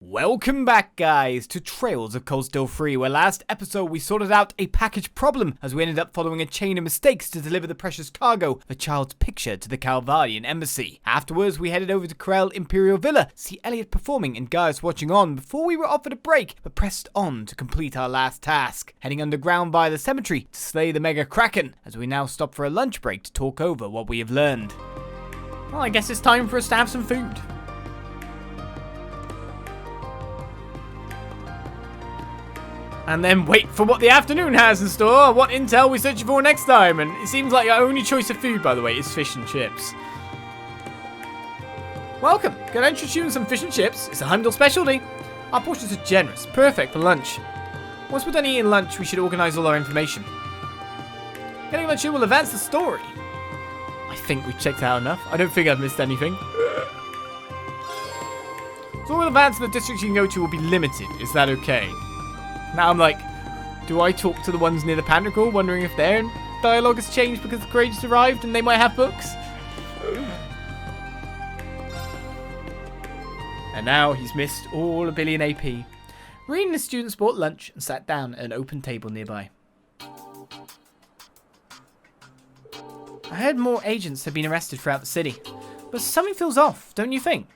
Welcome back, guys, to Trails of Cold Steel 3, where last episode we sorted out a package problem as we ended up following a chain of mistakes to deliver the precious cargo of a child's picture to the Calvarian embassy. Afterwards, we headed over to Corel Imperial Villa to see Elliot performing and Gaius watching on before we were offered a break, but pressed on to complete our last task, heading underground via the cemetery to slay the Mega Kraken, as we now stop for a lunch break to talk over what we have learned. Well, I guess it's time for us to have some food. And then wait for what the afternoon has in store, what intel we're searching for next time. And it seems like our only choice of food, by the way, is fish and chips. Welcome. Can I introduce you to some fish and chips? It's a Heimdall specialty. Our portions are generous, perfect for lunch. Once we're done eating lunch, we should organize all our information. Getting lunch here will advance the story. I think we've checked out enough. I don't think I've missed anything. So all advance in the districts you can go to will be limited. Is that okay? Now I'm like, do I talk to the ones near the Pantacruel, wondering if their dialogue has changed because the Courageous arrived and they might have books? And now he's missed all a billion AP. Rean and the students bought lunch and sat down at an open table nearby. I heard more agents have been arrested throughout the city, but something feels off, don't you think?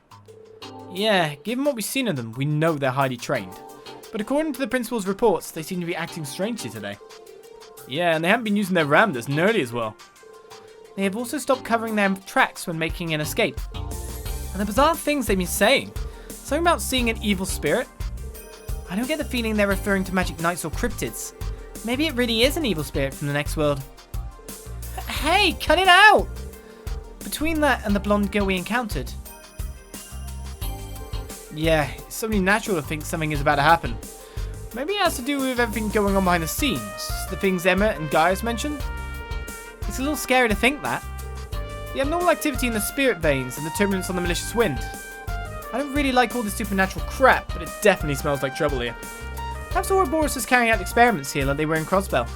Yeah, given what we've seen of them, we know they're highly trained. But according to the principal's reports, they seem to be acting strangely today. Yeah, and they haven't been using their ramdas nearly as well. They have also stopped covering their tracks when making an escape. And the bizarre things they've been saying. Something about seeing an evil spirit. I don't get the feeling they're referring to magic knights or cryptids. Maybe it really is an evil spirit from the next world. Hey, cut it out! Between that and the blonde girl we encountered. Yeah, it's only natural to think something is about to happen. Maybe it has to do with everything going on behind the scenes. The things Emma and Gaius mentioned. It's a little scary to think that. The abnormal activity in the spirit veins and the turbulence on the malicious wind. I don't really like all this supernatural crap, but it definitely smells like trouble here. Perhaps Ouroboros is carrying out experiments here like they were in Crossbell.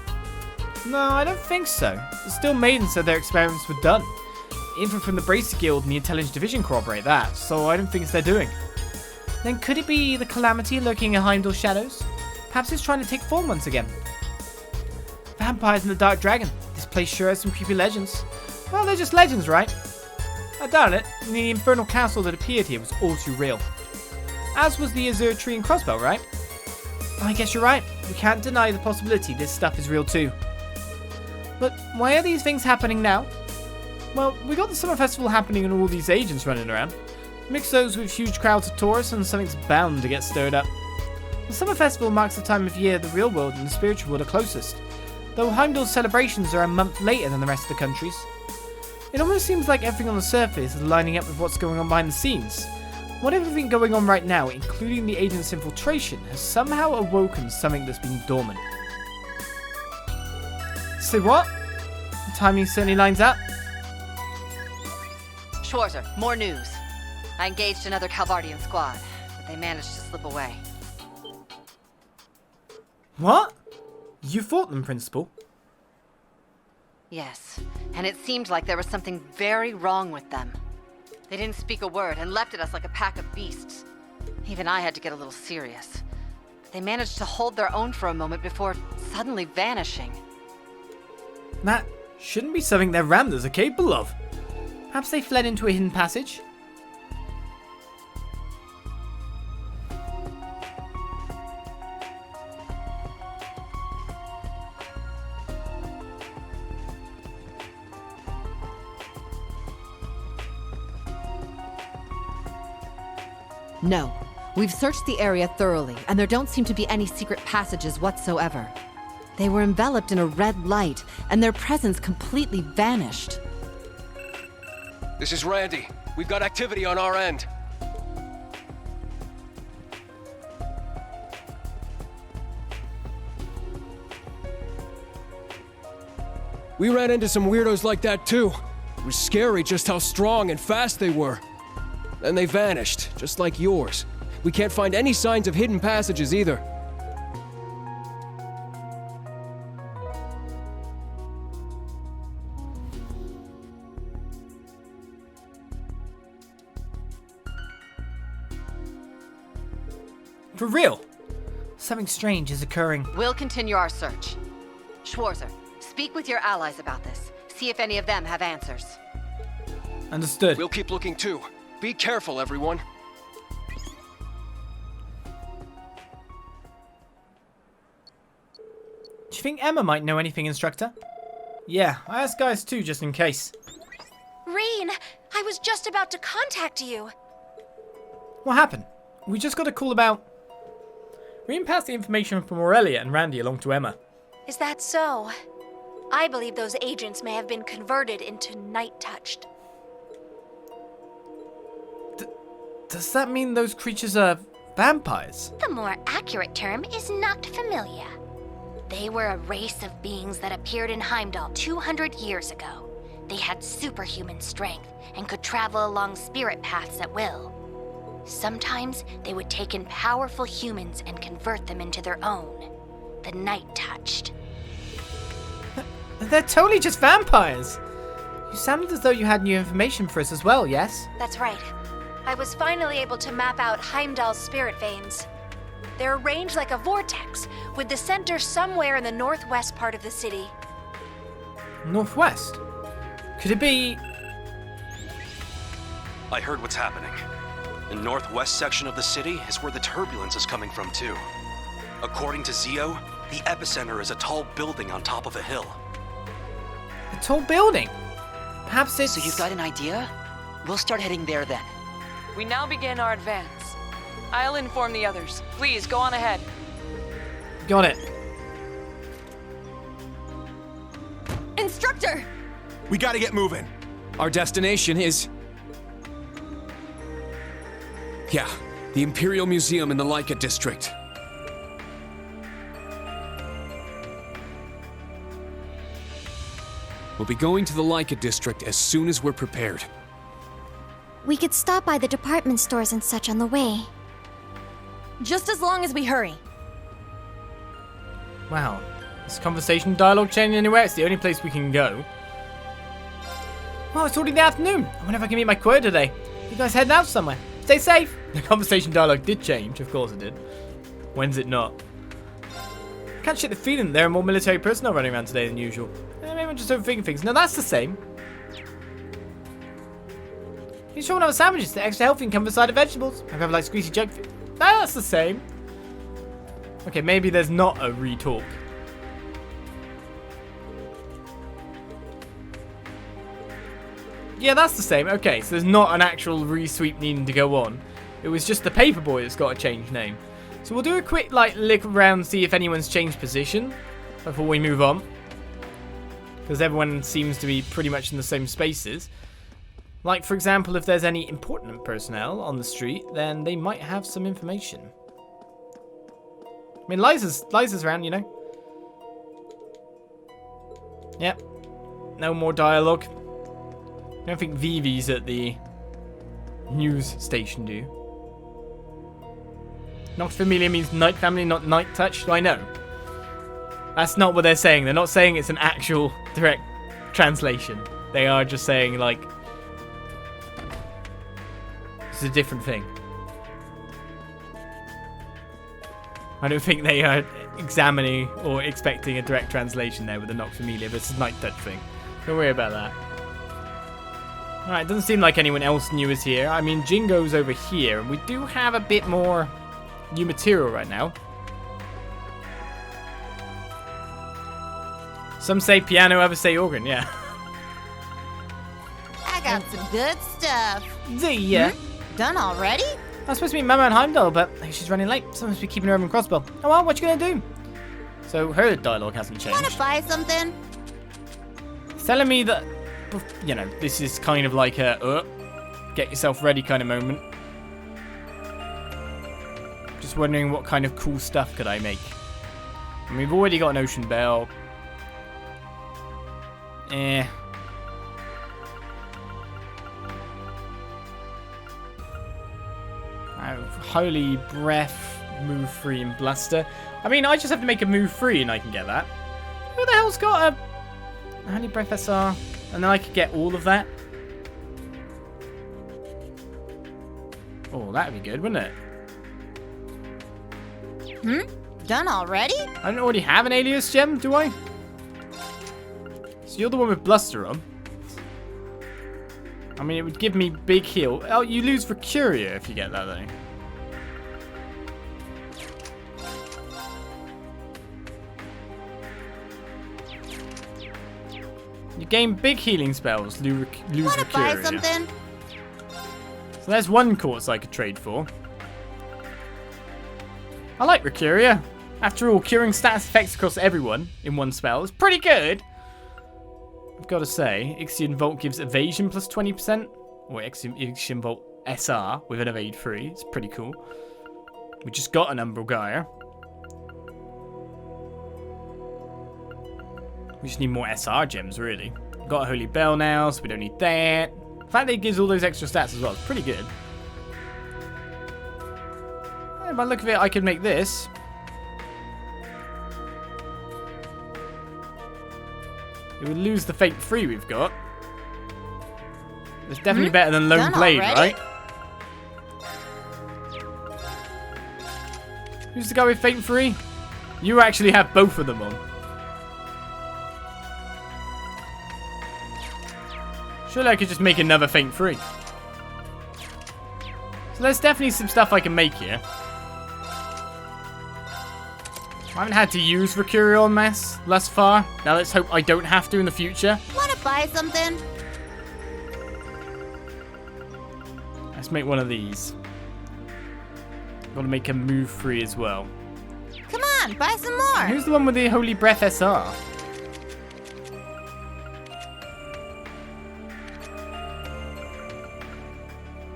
No, I don't think so. The Still Maiden said their experiments were done. Info from the Bracer Guild and the Intelligence Division corroborate that, so I don't think it's their doing. Then could it be the Calamity lurking in Heimdall shadows? Perhaps it's trying to take form once again. Vampires and the Dark Dragon. This place sure has some creepy legends. Well, they're just legends, right? I doubt it. The infernal castle that appeared here was all too real. As was the Azure Tree and Crossbell, right? I guess you're right. We can't deny the possibility this stuff is real too. But why are these things happening now? Well, we got the summer festival happening and all these agents running around. Mix those with huge crowds of tourists and something's bound to get stirred up. The summer festival marks the time of year the real world and the spiritual world are closest, though Heimdall's celebrations are a month later than the rest of the countries. It almost seems like everything on the surface is lining up with what's going on behind the scenes. What everything going on right now, including the agent's infiltration, has somehow awoken something that's been dormant. Say what? The timing certainly lines up. Schwarzer, more news. I engaged another Calvardian squad, but they managed to slip away. What? You fought them, Principal? Yes, and it seemed like there was something very wrong with them. They didn't speak a word and leapt at us like a pack of beasts. Even I had to get a little serious. But they managed to hold their own for a moment before suddenly vanishing. That shouldn't be something their ramdas are capable of. Perhaps they fled into a hidden passage? No. We've searched the area thoroughly, and there don't seem to be any secret passages whatsoever. They were enveloped in a red light, and their presence completely vanished. This is Randy. We've got activity on our end. We ran into some weirdos like that too. It was scary just how strong and fast they were. Then they vanished, just like yours. We can't find any signs of hidden passages either. For real. Something strange is occurring. We'll continue our search. Schwarzer, speak with your allies about this. See if any of them have answers. Understood. We'll keep looking too. Be careful, everyone. Do you think Emma might know anything, Instructor? Yeah, I asked guys too, just in case. Rean, I was just about to contact you. What happened? We just got a call about... Rean passed the information from Aurelia and Randy along to Emma. Is that so? I believe those agents may have been converted into Nighttouched. Does that mean those creatures are vampires? The more accurate term is not familiar. They were a race of beings that appeared in Heimdall 200 years ago. They had superhuman strength and could travel along spirit paths at will. Sometimes they would take in powerful humans and convert them into their own. The Nighttouched. They're totally just vampires. You sounded as though you had new information for us as well, yes? That's right. I was finally able to map out Heimdall's spirit veins. They're arranged like a vortex, with the center somewhere in the northwest part of the city. Northwest? Could it be... I heard what's happening. The northwest section of the city is where the turbulence is coming from too. According to Zio, the epicenter is a tall building on top of a hill. a tall building? Perhaps it's... So you've got an idea? We'll start heading there then. We now begin our advance. I'll inform the others. Please, go on ahead. Got it. Instructor! We gotta get moving. Our destination is... yeah, the Imperial Museum in the Leica district. We'll be going to the Leica district as soon as we're prepared. We could stop by the department stores and such on the way. Just as long as we hurry. Wow. Is conversation dialogue changing anywhere? It's the only place we can go. Oh, it's already the afternoon. I wonder if I can meet my quota today. You guys heading out somewhere? Stay safe. The conversation dialogue did change. Of course it did. When's it not? I can't shake the feeling that there are more military personnel running around today than usual. Maybe I'm just overthinking things. No, that's the same. You sure have sandwiches. They're extra healthy and come with a side of vegetables. I have like squeezy junk food. That's the same. Okay, maybe there's not a re-talk. Yeah, that's the same. Okay, so there's not an actual re-sweep needing to go on. It was just the paperboy that's got a changed name. So we'll do a quick look around, see if anyone's changed position before we move on. Because everyone seems to be pretty much in the same spaces. Like, for example, if there's any important personnel on the street, then they might have some information. I mean, Liza's around, you know. Yep. No more dialogue. I don't think Vivi's at the news station, do you? Not familiar means night family, not night touch. I know. That's not what they're saying. They're not saying it's an actual direct translation. They are just saying, like, it's a different thing. I don't think they are examining or expecting a direct translation there with the Nox Familia, but it's a night touch thing. Don't worry about that. Alright, it doesn't seem like anyone else new is here. I mean, Jingo's over here, and we do have a bit more new material right now. Some say piano, others say organ, yeah. I got some good stuff. Yeah. Done already? I was supposed to meet Mama and Heimdall, but she's running late. Someone's been keeping her over in Crossbow. Oh well, what you gonna do? So her dialogue hasn't changed. Wanna buy something? It's telling me that, you know, this is kind of like a get yourself ready kind of moment. Just wondering what kind of cool stuff could I make. And we've already got an ocean bell. Holy breath, move free, and bluster. I mean, I just have to make a move free and I can get that. Who the hell's got a holy breath SR? And then I could get all of that. Oh, that'd be good, wouldn't it? Done already? I don't already have an alias gem, do I? So you're the one with Bluster on. I mean, it would give me big heal. Oh, you lose Recuria if you get that, though. You gain big healing spells, lose Wanna Recuria. buy something? So there's one course I could trade for. I like Recuria. After all, curing status effects across everyone in one spell is pretty good. I've got to say, Ixion Volt gives evasion plus 20%. Or Ixion Volt SR with an evade 3. It's pretty cool. We just got an Umbral Gaia. We just need more SR gems, really. Got a Holy Bell now, so we don't need that. The fact that it gives all those extra stats as well is pretty good. Yeah, by the look of it, I could make this. It would lose the Fate 3 we've got. It's definitely better than Lone Blade, right? Who's the guy with Fate 3? You actually have both of them on. Surely I could just make another Fate 3. So there's definitely some stuff I can make here. I haven't had to use Recuria en masse thus far. Now let's hope I don't have to in the future. Wanna buy something? Let's make one of these. Gotta make a move 3 as well. Come on, buy some more. Who's the one with the Holy Breath SR?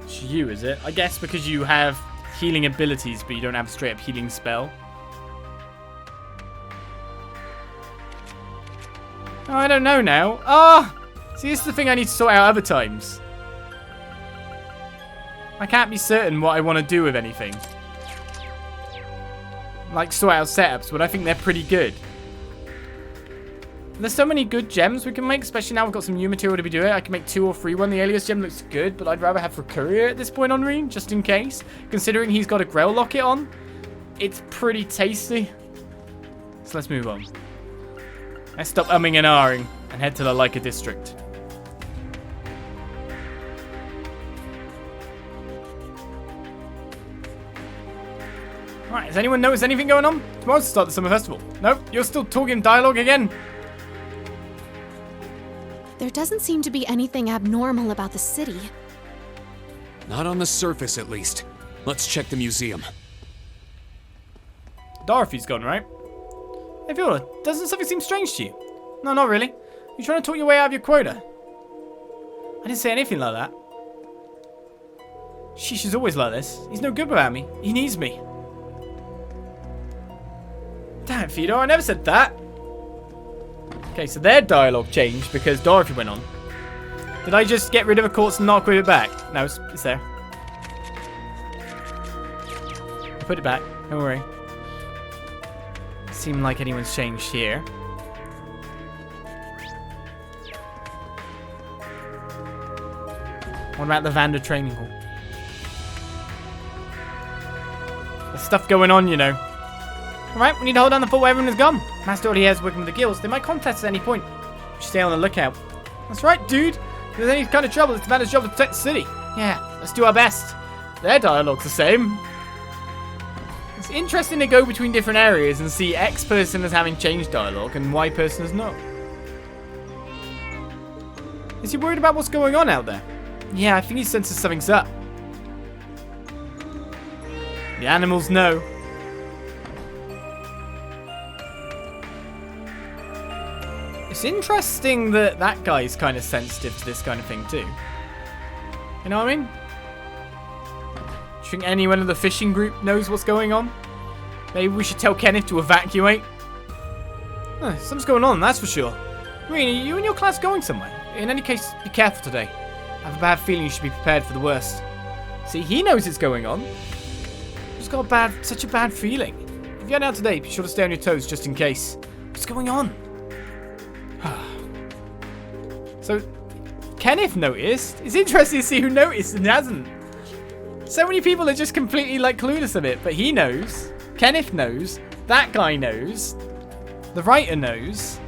It's you, is it? I guess because you have healing abilities, but you don't have a straight up healing spell. Oh, I don't know now. Ah! Oh, see, this is the thing I need to sort out other times. I can't be certain what I want to do with anything. Like, sort out setups, but I think they're pretty good. There's so many good gems we can make, especially now we've got some new material to be doing. I can make 2 or 3 one. The Alias gem looks good, but I'd rather have Recuria at this point on Rean, just in case. Considering he's got a Grail Locket on, it's pretty tasty. So let's move on. Let's stop umming and ahhing and head to the Leica district. Alright, has anyone noticed anything going on? Tomorrow's the start of the summer festival. Nope, you're still talking dialogue again. There doesn't seem to be anything abnormal about the city. Not on the surface, at least. Let's check the museum. Dorothy's gone, right? Hey, Viola, doesn't something seem strange to you? No, not really. You trying to talk your way out of your quota? I didn't say anything like that. She's always like this. He's no good without me. He needs me. Damn, Fido, I never said that. Okay, so their dialogue changed because Dorothy went on. Did I just get rid of a quartz and not put it back? No, it's there. I put it back. Don't worry. Seem like anyone's changed here. What about the Vander training hall? There's stuff going on, you know. Alright, we need to hold down the fort where everyone is gone. Master already has working with the guilds. They might contest us at any point. We should stay on the lookout. That's right, dude. If there's any kind of trouble, it's the Vander's job to protect the city. Yeah, let's do our best. Their dialogue's the same. It's interesting to go between different areas and see X person as having changed dialogue and Y person as not. Is he worried about what's going on out there? Yeah, I think he senses something's up. The animals know. It's interesting that that guy's kind of sensitive to this kind of thing too. You know what I mean? Do you think anyone in the fishing group knows what's going on? Maybe we should tell Kenneth to evacuate? Something's going on, that's for sure. Rean, are you and your class going somewhere? In any case, be careful today. I have a bad feeling you should be prepared for the worst. See, he knows it's going on. Just got such a bad feeling. If you're out today, be sure to stay on your toes just in case. What's going on? So, Kenneth noticed. It's interesting to see who noticed and hasn't. So many people are just completely like clueless of it, but he knows. Kenneth knows. That guy knows. The writer knows.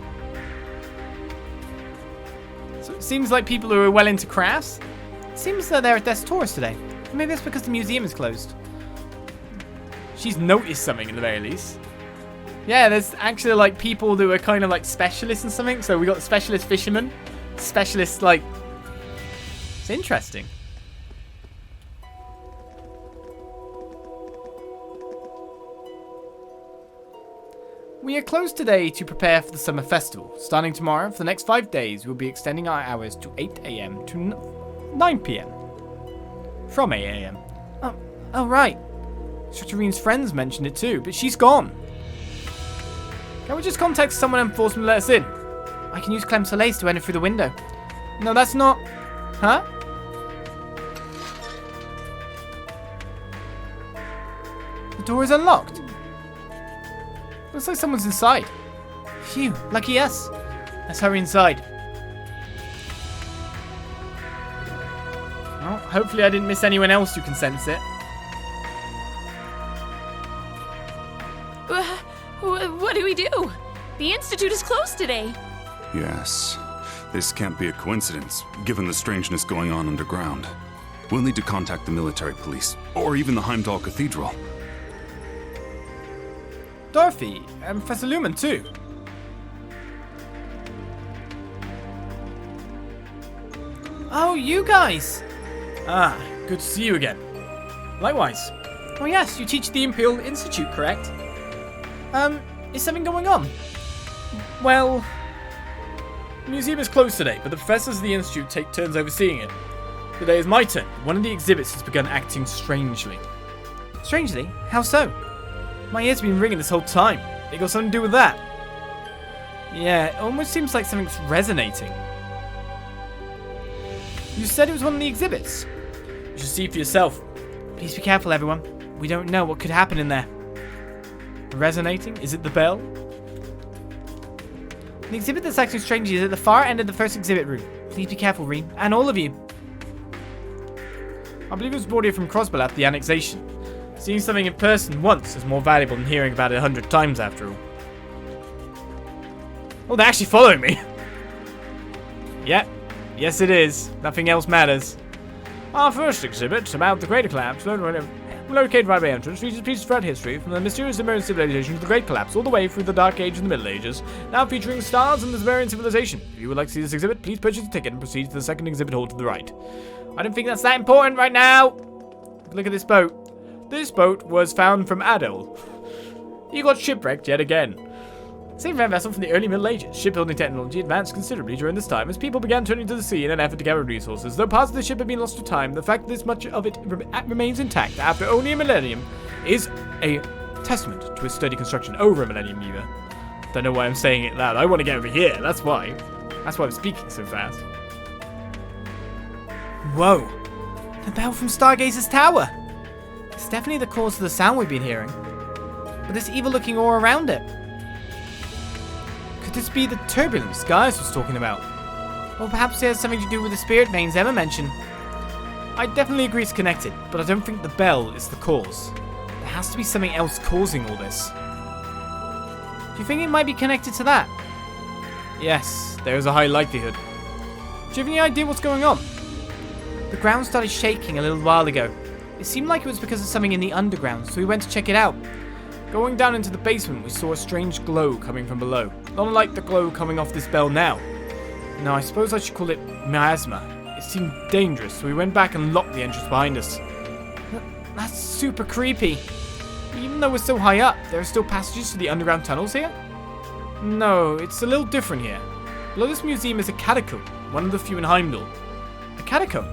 So it seems like people who are well into crafts. It seems that they're at desk tours today. Maybe that's because the museum is closed. She's noticed something at the very least. Yeah, there's actually like people who are kind of like specialists in something. So we got specialist fishermen, specialist like. It's interesting. We are closed today to prepare for the summer festival. Starting tomorrow, for the next 5 days, we'll be extending our hours to 8 a.m. to 9 p.m. From 8 a.m. Oh, right. Instructor Rean's friends mentioned it too, but she's gone. Can we just contact someone and force them to let us in? I can use Clem Soleil's to enter through the window. No, that's not... Huh? The door is unlocked. Looks like someone's inside. Phew, lucky us. Let's hurry inside. Well, hopefully I didn't miss anyone else who can sense it. What do we do? The Institute is closed today. Yes. This can't be a coincidence, given the strangeness going on underground. We'll need to contact the military police, or even the Heimdall Cathedral. Dorothy, and Professor Lumen too. Oh, you guys! Ah, good to see you again. Likewise. Oh yes, you teach the Imperial Institute, correct? Is something going on? Well, the museum is closed today, but the professors of the Institute take turns overseeing it. Today is my turn. One of the exhibits has begun acting strangely. Strangely? How so? My ears have been ringing this whole time. It got something to do with that. Yeah, it almost seems like something's resonating. You said it was one of the exhibits. You should see for yourself. Please be careful, everyone. We don't know what could happen in there. Resonating? Is it the bell? The exhibit that's acting strangely is at the far end of the first exhibit room. Please be careful, Rean. And all of you. I believe it was brought here from Crossbell after the annexation. Seeing something in person once is more valuable than hearing about it 100 times after all. Oh, they're actually following me. Yeah. Yes, it is. Nothing else matters. Our first exhibit about the Great Collapse, located right by entrance, features pieces throughout history, from the mysterious Sumerian civilization to the Great Collapse, all the way through the Dark Age and the Middle Ages, now featuring stars in the Sumerian civilization. If you would like to see this exhibit, please purchase a ticket and proceed to the second exhibit hall to the right. I don't think that's that important right now. Look at this boat. This boat was found from Adol. He got shipwrecked yet again. Same vessel from the early Middle Ages. Shipbuilding technology advanced considerably during this time as people began turning to the sea in an effort to gather resources. Though parts of the ship had been lost to time, the fact that this much of it remains intact after only a millennium is a testament to its sturdy construction over a millennium either. Don't know why I'm saying it loud. I want to get over here. That's why. That's why I'm speaking so fast. Whoa. The bell from Stargazer's tower. It's definitely the cause of the sound we've been hearing. But this evil-looking aura around it. Could this be the turbulence Gaius was talking about? Or perhaps it has something to do with the spirit veins Emma mentioned. I definitely agree it's connected, but I don't think the bell is the cause. There has to be something else causing all this. Do you think it might be connected to that? Yes, there is a high likelihood. Do you have any idea what's going on? The ground started shaking a little while ago. It seemed like it was because of something in the underground, so we went to check it out. Going down into the basement, we saw a strange glow coming from below. Not unlike the glow coming off this bell now. Now, I suppose I should call it miasma. It seemed dangerous, so we went back and locked the entrance behind us. That's super creepy. Even though we're so high up, there are still passages to the underground tunnels here? No, it's a little different here. Below this museum is a catacomb, one of the few in Heimdall. A catacomb?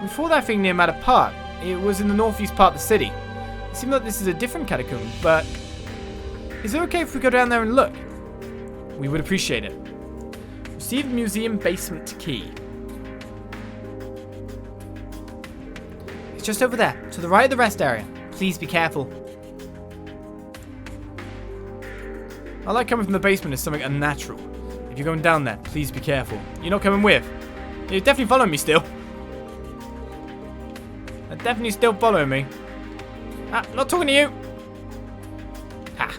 We thought that thing near Matter Park. It was in the northeast part of the city. It seemed like this is a different catacomb, but... Is it okay if we go down there and look? We would appreciate it. Receive museum basement key. It's just over there, to the right of the rest area. Please be careful. I like coming from the basement as something unnatural. If you're going down there, please be careful. You're not coming with. You're definitely following me still. They're definitely still following me. Ah, not talking to you. Ha.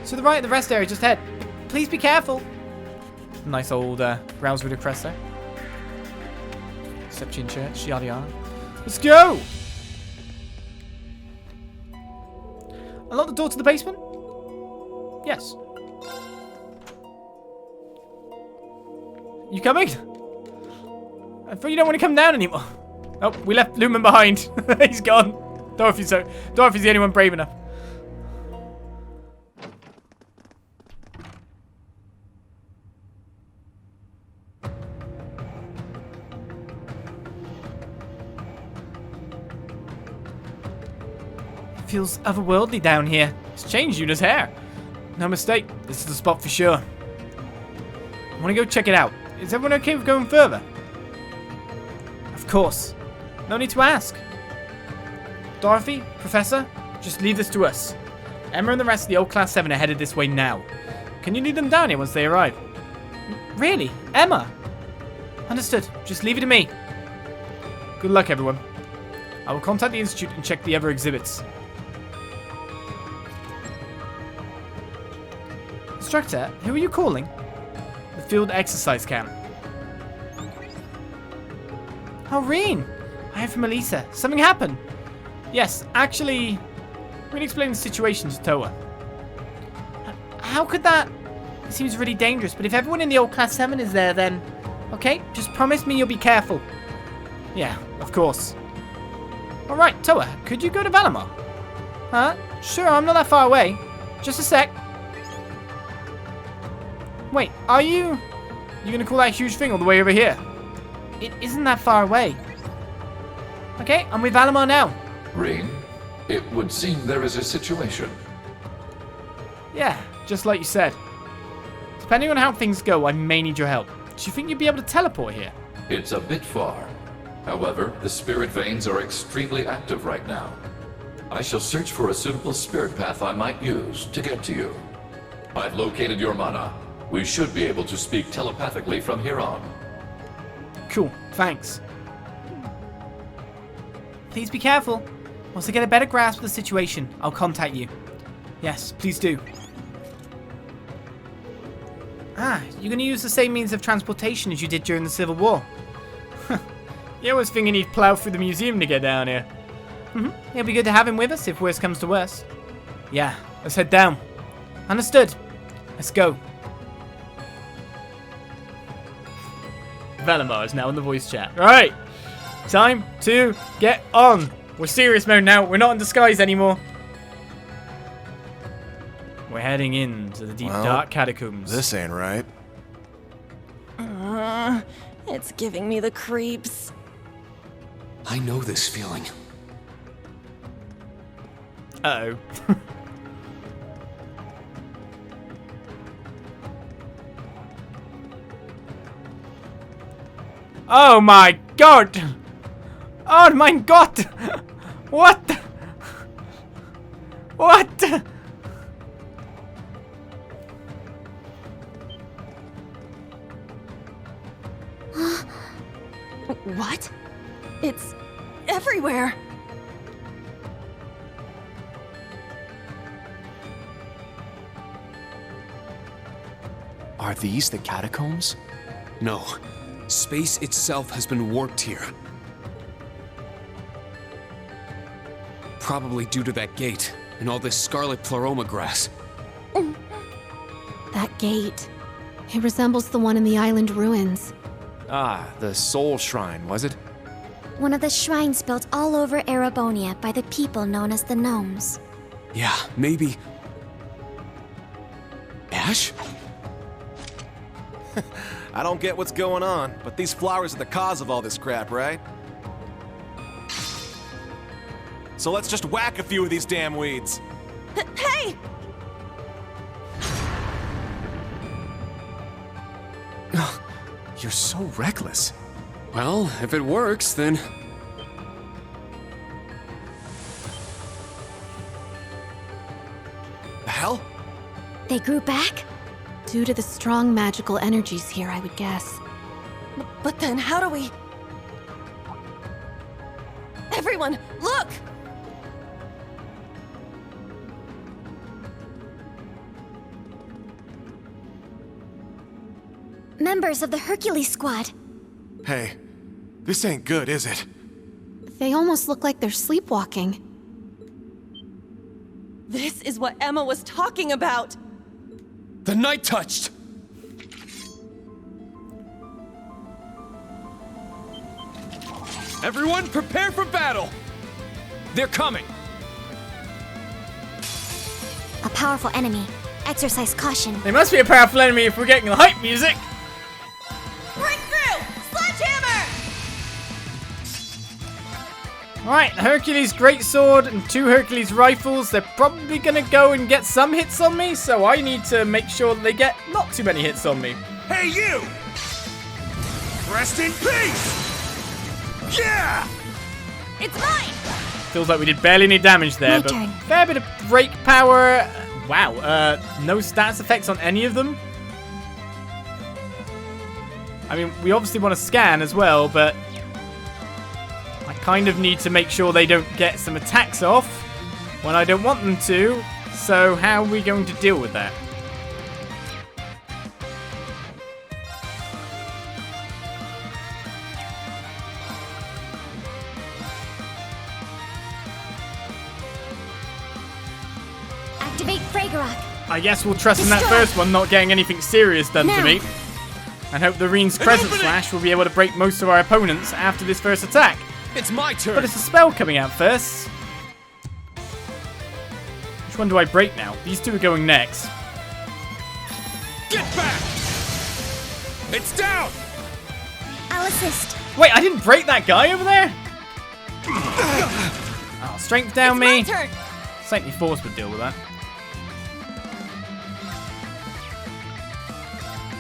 To the right of the rest area, just ahead. Please be careful. Nice old browse with a crest there. Septian Church, yada yada. Let's go! Unlock the door to the basement? Yes. You coming? I thought you don't want to come down anymore. Oh, we left Lumen behind. He's gone. Dorothy's the only one brave enough. It feels otherworldly down here. It's changed Yuna's hair. No mistake. This is the spot for sure. I want to go check it out. Is everyone okay with going further? Of course. No need to ask. Dorothy, Professor, just leave this to us. Emma and the rest of the old Class 7 are headed this way now. Can you lead them down here once they arrive? Really? Emma? Understood. Just leave it to me. Good luck, everyone. I will contact the Institute and check the other exhibits. Instructor, who are you calling? The field exercise camp. Oh, Rean! I heard from Elisa. Something happened. Yes, actually, we're going to explain the situation to Toa. How could that? It seems really dangerous, but if everyone in the old Class 7 is there, then... Okay, just promise me you'll be careful. Yeah, of course. Alright, Toa, could you go to Valimar? Huh? Sure, I'm not that far away. Just a sec. Wait, are you... You're going to call that huge thing all the way over here? It isn't that far away. Okay, I'm with Valimar now. Rean, it would seem there is a situation. Yeah, just like you said. Depending on how things go, I may need your help. Do you think you'd be able to teleport here? It's a bit far. However, the spirit veins are extremely active right now. I shall search for a suitable spirit path I might use to get to you. I've located your mana. We should be able to speak telepathically from here on. Cool, thanks. Please be careful. Once I get a better grasp of the situation, I'll contact you. Yes, please do. Ah, you're going to use the same means of transportation as you did during the Civil War. You always thinking he'd plow through the museum to get down here. It'll be good to have him with us if worst comes to worst. Yeah, let's head down. Understood. Let's go. Valimar is now in the voice chat. Right, time to get on. We're serious mode now. We're not in disguise anymore. We're heading into the deep, dark catacombs. This ain't right. It's giving me the creeps. I know this feeling. Uh-oh. Oh my god! Oh my god! What? What? What? It's everywhere. Are these the catacombs? No. Space itself has been warped here. Probably due to that gate and all this Scarlet Pleroma Grass. That gate. It resembles the one in the island ruins. Ah, the Soul Shrine, was it? One of the shrines built all over Erebonia by the people known as the Gnomes. Yeah, maybe... Ash? I don't get what's going on, but these flowers are the cause of all this crap, right? So let's just whack a few of these damn weeds. Hey! You're so reckless. Well, if it works, then... The hell? They grew back? Due to the strong magical energies here, I would guess. But then how do we... Everyone, look! Members of the Hercules squad. Hey, this ain't good, is it? They almost look like they're sleepwalking. This is what Emma was talking about! The Nighttouched! Everyone, prepare for battle! They're coming! A powerful enemy. Exercise caution. They must be a powerful enemy if we're getting the hype music. Breakthrough! Sledgehammer! Alright, Hercules Greatsword and 2 Hercules Rifles. They're probably gonna go and get some hits on me, so I need to make sure that they get not too many hits on me. Hey, you! Rest in peace! Yeah! It's mine! Feels like we did barely any damage there, but fair bit of break power. Wow, no stats effects on any of them. I mean, we obviously want to scan as well, but I kind of need to make sure they don't get some attacks off when I don't want them to. So how are we going to deal with that? Activate Fragorok. I guess we'll trust in that first one not getting anything serious done to me. And hope the Rean's Crescent Slash will be able to break most of our opponents after this first attack. It's my turn! But it's a spell coming out first. Which one do I break now? These 2 are going next. Get back! It's down! I'll assist. Wait, I didn't break that guy over there? Oh, strength down me. Saintly Force would deal with that.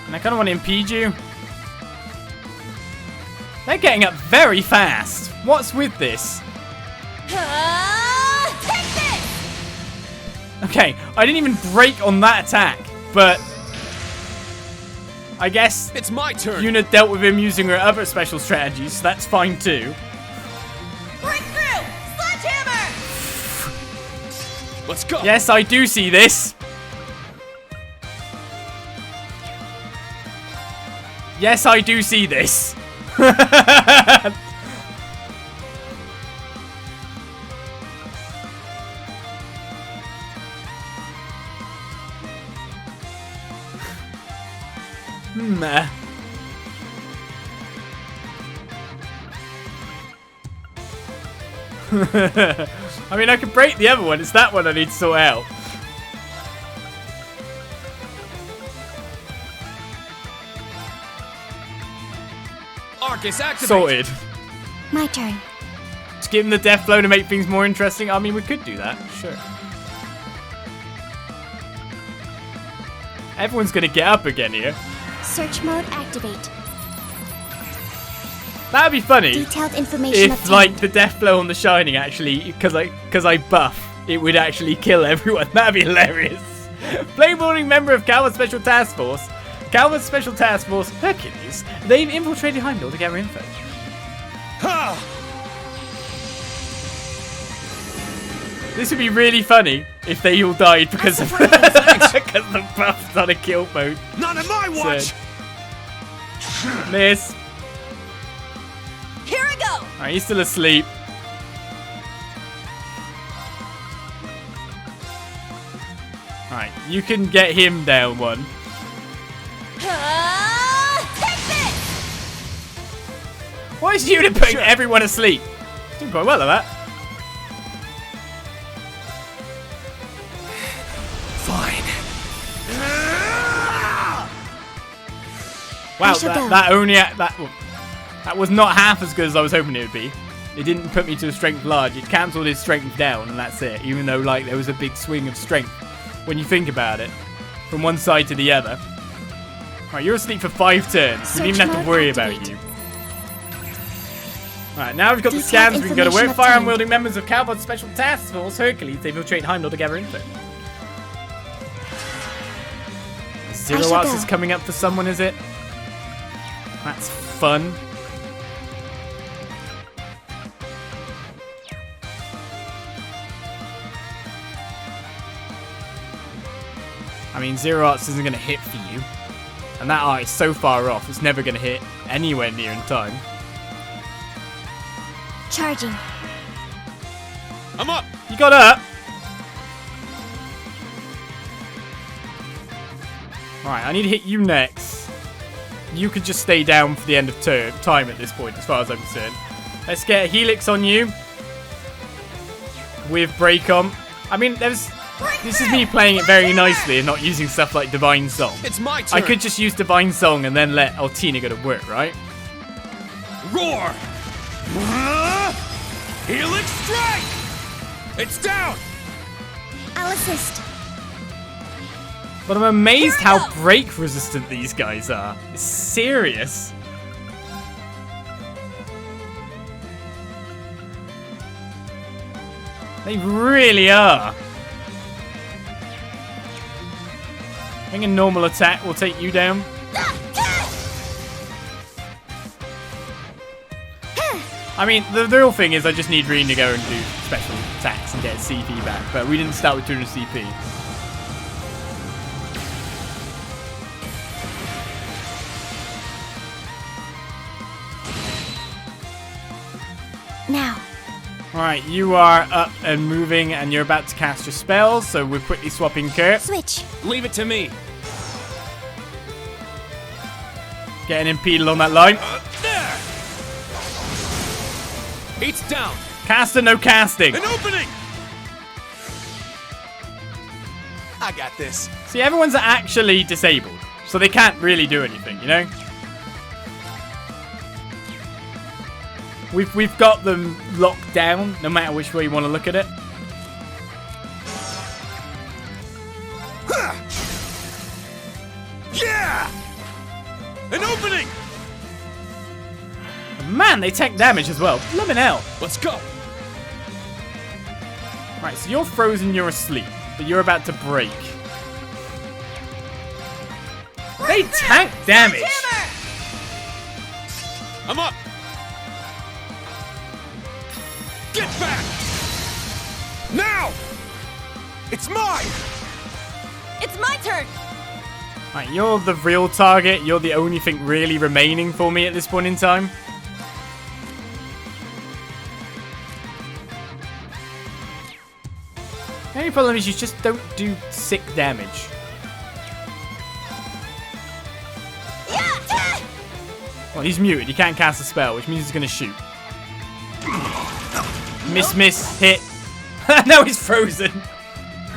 And I kind of want to impede you. They're getting up very fast. What's with this? Take this! Okay, I didn't even break on that attack, but I guess it's my turn. Yuna dealt with him using her other special strategies, so that's fine too. Breakthrough! Sledgehammer! Let's go. Yes, I do see this. Yes, I do see this. I mean, I could break the other one. It's that one I need to sort out. Arcus, activate. Sorted. My turn. Just give him the death blow to make things more interesting. I mean, we could do that. Sure. Everyone's going to get up again here. Search mode activate. That'd be funny. Detailed information if, like, the death blow on the Shining actually, because I buff, it would actually kill everyone. That'd be hilarious. Playboarding member of Calvard's Special Task Force. Calvard's Special Task Force, Hercules. They've infiltrated Heimdall to gather info. This would be really funny if they all died because of because the buff's on a kill mode. None of my watch. Miss. Here I go. Alright, he's still asleep. Alright, you can get him down one. Take this. Why is Yuna putting everyone asleep? Doing quite well at that. Fine. Wow, that was not half as good as I was hoping it would be. It didn't put me to a strength large. It cancelled his strength down, and that's it. Even though, like, there was a big swing of strength when you think about it, from one side to the other. Alright, you're asleep for 5 turns. We don't even have to worry about you. Alright, now we've got the scans. We can go to work. Fire-wielding members of Calvard's Special Task Force, Hercules. They infiltrate Heimdall to gather info. Zero Arts is coming up for someone, is it? That's fun. I mean, Zero Arts isn't going to hit for you. And that art is so far off, it's never going to hit anywhere near in time. Charging. I'm up! You got up! Alright, I need to hit you next. You could just stay down for the end of time at this point, as far as I'm concerned. Let's get a Helix on you. With Break On. I mean, this is me playing it very nicely and not using stuff like Divine Song. It's my turn! I could just use Divine Song and then let Altina go to work, right? Roar! Helix Strike! It's down! I'll assist. But I'm amazed how break resistant these guys are. It's serious. They really are. I think a normal attack will take you down. I mean, the real thing is I just need Rean to go and do special attacks and get his CP back, but we didn't start with 200 CP. Now. Alright, you are up and moving and you're about to cast your spells, so we're quickly swapping Kurt. Switch. Leave it to me. Get an impedal on that line. There! It's down. Caster, no casting. An opening! I got this. See, everyone's actually disabled, so they can't really do anything, you know? We've got them locked down, no matter which way you want to look at it. Yeah! An opening! Man, they take damage as well. Blimmin' hell. Let's go. Right, so you're frozen, you're asleep, but you're about to break. They tank damage. I'm up. Get back! Now! It's mine! It's my turn! Right, you're the real target. You're the only thing really remaining for me at this point in time. The only problem is you just don't do sick damage. Well, he's muted. He can't cast a spell, which means he's going to shoot. Miss, hit. Now he's frozen.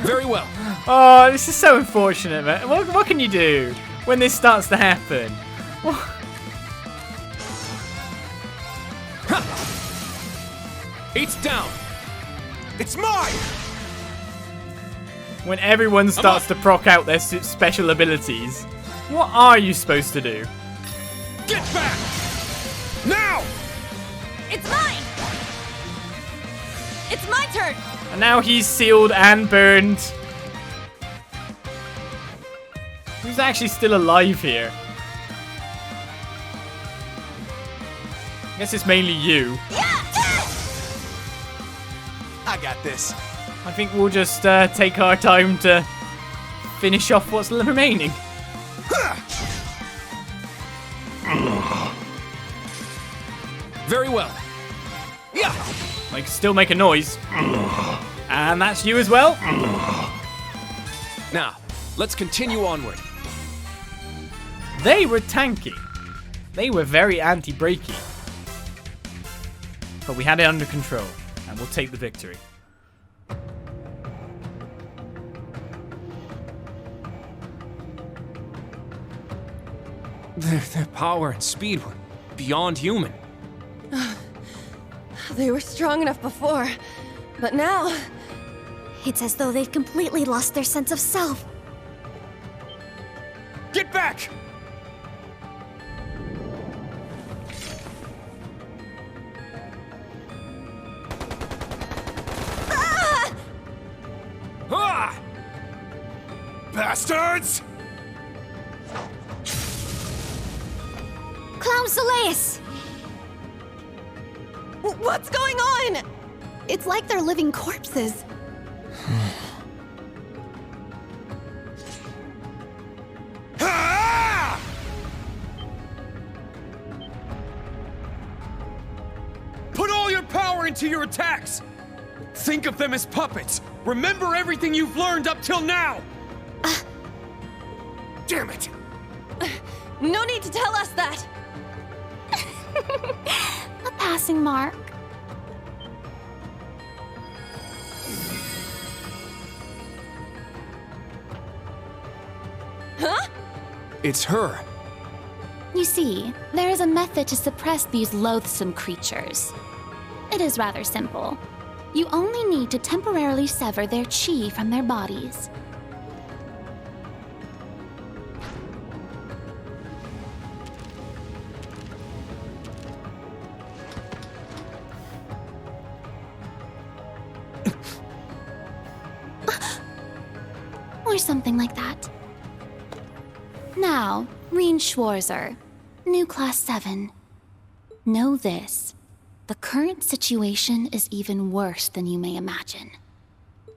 Very well. Oh, this is so unfortunate, man. What can you do when this starts to happen? It's down. It's mine. When everyone starts to proc out their special abilities, what are you supposed to do? Get back! Now! It's mine! It's my turn! And now he's sealed and burned. Who's actually still alive here? I guess it's mainly you. I got this. I think we'll just take our time to finish off what's remaining. Very well. Yeah. Like, still make a noise. And that's you as well. Now, let's continue onward. They were tanky. They were very anti-breaky. But we had it under control, and we'll take the victory. Their power and speed were beyond human. They were strong enough before, but now... It's as though they've completely lost their sense of self. Get back! Ah! Bastards! Clown Soleus! What's going on? It's like they're living corpses. into your attacks! Think of them as puppets! Remember everything you've learned up till now! Damn it! No need to tell us that! A passing mark. Huh? It's her. You see, there is a method to suppress these loathsome creatures. It is rather simple. You only need to temporarily sever their chi from their bodies. Or something like that. Now, Rean Schwarzer, new Class 7. Know this. The current situation is even worse than you may imagine.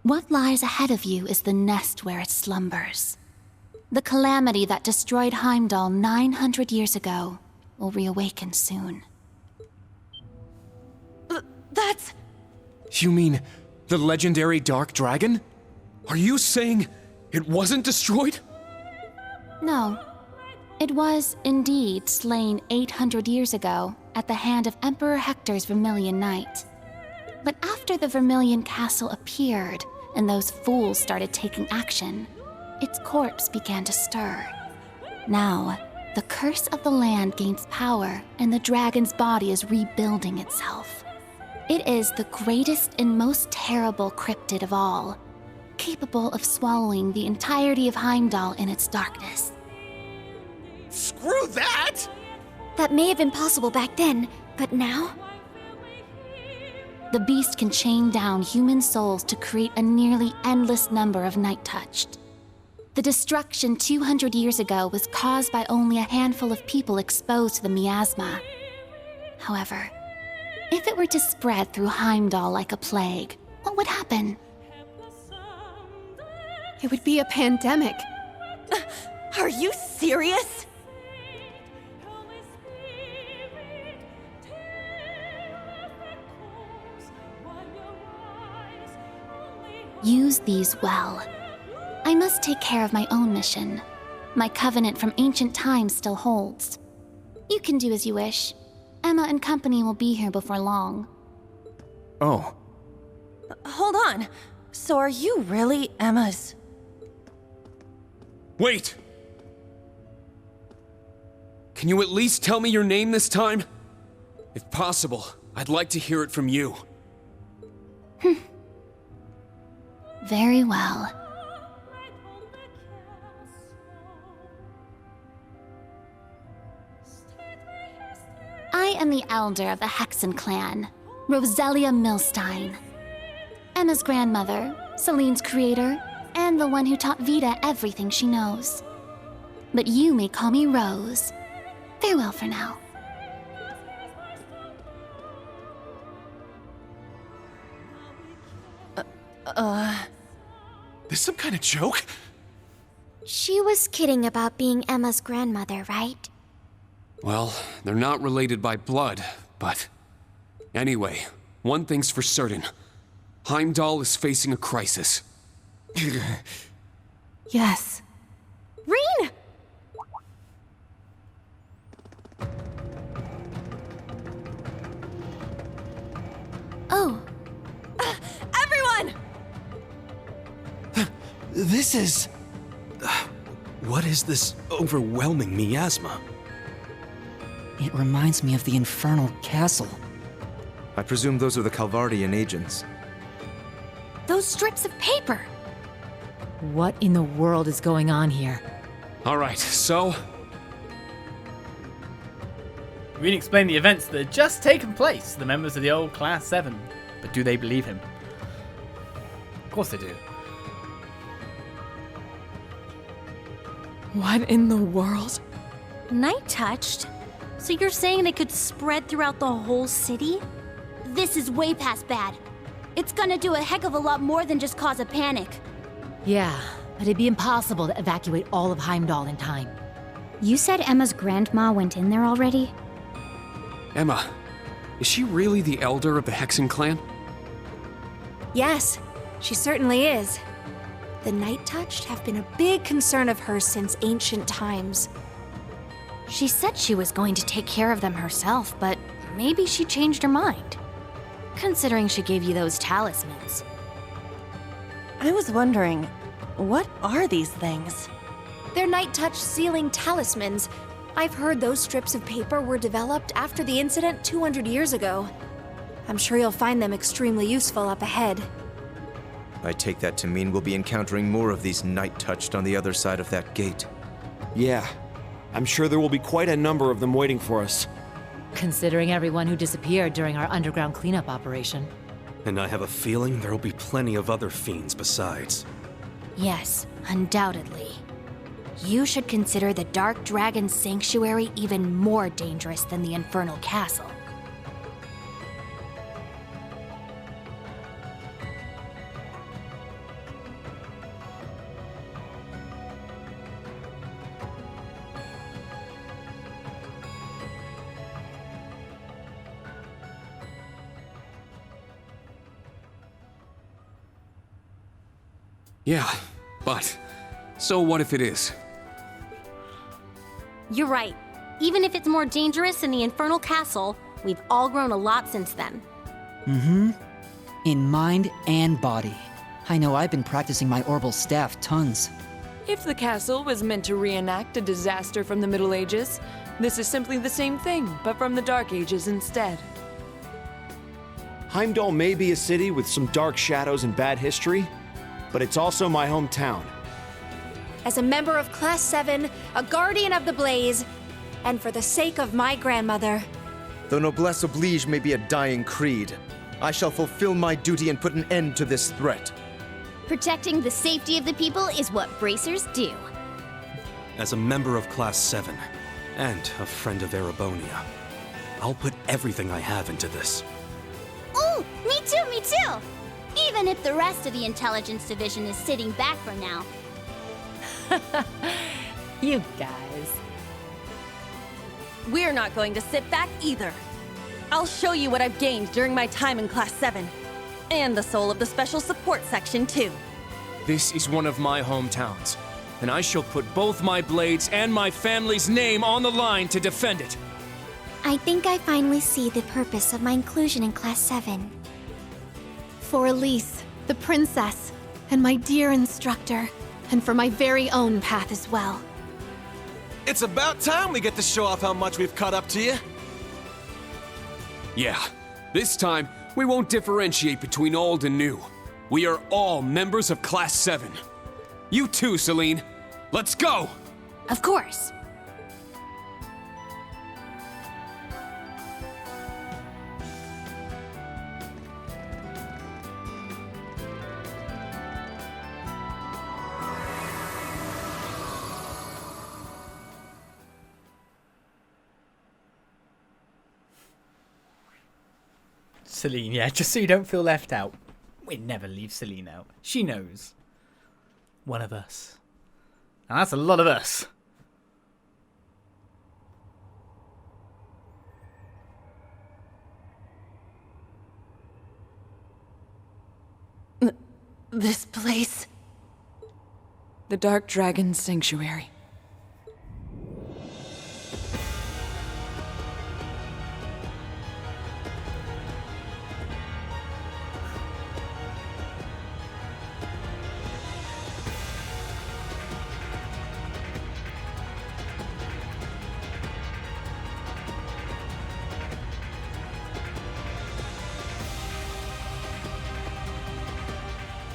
What lies ahead of you is the nest where it slumbers. The calamity that destroyed Heimdall 900 years ago will reawaken soon. That's... You mean the legendary Dark Dragon? Are you saying it wasn't destroyed? No. It was, indeed, slain 800 years ago at the hand of Emperor Hector's Vermilion Knight. But after the Vermilion Castle appeared and those fools started taking action, its corpse began to stir. Now, the curse of the land gains power and the dragon's body is rebuilding itself. It is the greatest and most terrible cryptid of all, capable of swallowing the entirety of Heimdall in its darkness. Screw that! That may have been possible back then, but now? The beast can chain down human souls to create a nearly endless number of Nighttouched. The destruction 200 years ago was caused by only a handful of people exposed to the miasma. However, if it were to spread through Heimdall like a plague, what would happen? It would be a pandemic. Are you serious? Use these well. I must take care of my own mission. My covenant from ancient times still holds. You can do as you wish. Emma and company will be here before long. Oh. Hold on. So are you really Emma's... Wait! Can you at least tell me your name this time? If possible, I'd like to hear it from you. Very well. I am the elder of the Hexen clan, Roselia Milstein. Emma's grandmother, Celine's creator, and the one who taught Vita everything she knows. But you may call me Rose. Farewell for now. This some kind of joke? She was kidding about being Emma's grandmother, right? Well, they're not related by blood, but... Anyway, one thing's for certain. Heimdall is facing a crisis. Yes. Rean! Oh. Everyone! This is... What is this overwhelming miasma? It reminds me of the Infernal Castle. I presume those are the Calvardian agents. Those strips of paper! What in the world is going on here? Alright, so... Rean explained the events that had just taken place to the members of the old Class 7. But do they believe him? Of course they do. What in the world? Nighttouched? So you're saying they could spread throughout the whole city? This is way past bad. It's gonna do a heck of a lot more than just cause a panic. Yeah, but it'd be impossible to evacuate all of Heimdall in time. You said Emma's grandma went in there already? Emma, Is she really the elder of the Hexen clan? Yes, she certainly is. The Nighttouched have been a big concern of hers since ancient times. She said she was going to take care of them herself, but maybe she changed her mind. Considering she gave you those talismans. I was wondering, what are these things? They're Nighttouched sealing talismans. I've heard those strips of paper were developed after the incident 200 years ago. I'm sure you'll find them extremely useful up ahead. I take that to mean we'll be encountering more of these Nighttouched on the other side of that gate. Yeah, I'm sure there will be quite a number of them waiting for us. Considering everyone who disappeared during our underground cleanup operation. And I have a feeling there'll be plenty of other fiends besides. Yes, undoubtedly. You should consider the Dark Dragon Sanctuary even more dangerous than the Infernal Castle. Yeah, but so what if it is? You're right. Even if it's more dangerous in the Infernal Castle, we've all grown a lot since then. Mm-hmm. In mind and body. I know I've been practicing my orbital staff tons. If the castle was meant to reenact a disaster from the Middle Ages, this is simply the same thing, but from the Dark Ages instead. Heimdall may be a city with some dark shadows and bad history, but it's also my hometown. As a member of Class 7, a guardian of the Blaze, and for the sake of my grandmother. Though noblesse oblige may be a dying creed, I shall fulfill my duty and put an end to this threat. Protecting the safety of the people is what bracers do. As a member of Class 7, and a friend of Erebonia, I'll put everything I have into this. Ooh, me too, me too! Even if the rest of the Intelligence Division is sitting back for now. You guys. We're not going to sit back either. I'll show you what I've gained during my time in Class 7. And the soul of the Special Support Section, too. This is one of my hometowns, and I shall put both my blades and my family's name on the line to defend it. I think I finally see the purpose of my inclusion in Class 7. For Elise, the princess, and my dear instructor, and for my very own path as well. It's about time we get to show off how much we've caught up to you. Yeah, this time we won't differentiate between old and new. We are all members of Class 7. You too, Celine. Let's go! Of course. Celine, yeah, just so you don't feel left out. We'd never leave Celine out. She knows. One of us. And that's a lot of us. This place... The Dark Dragon Sanctuary.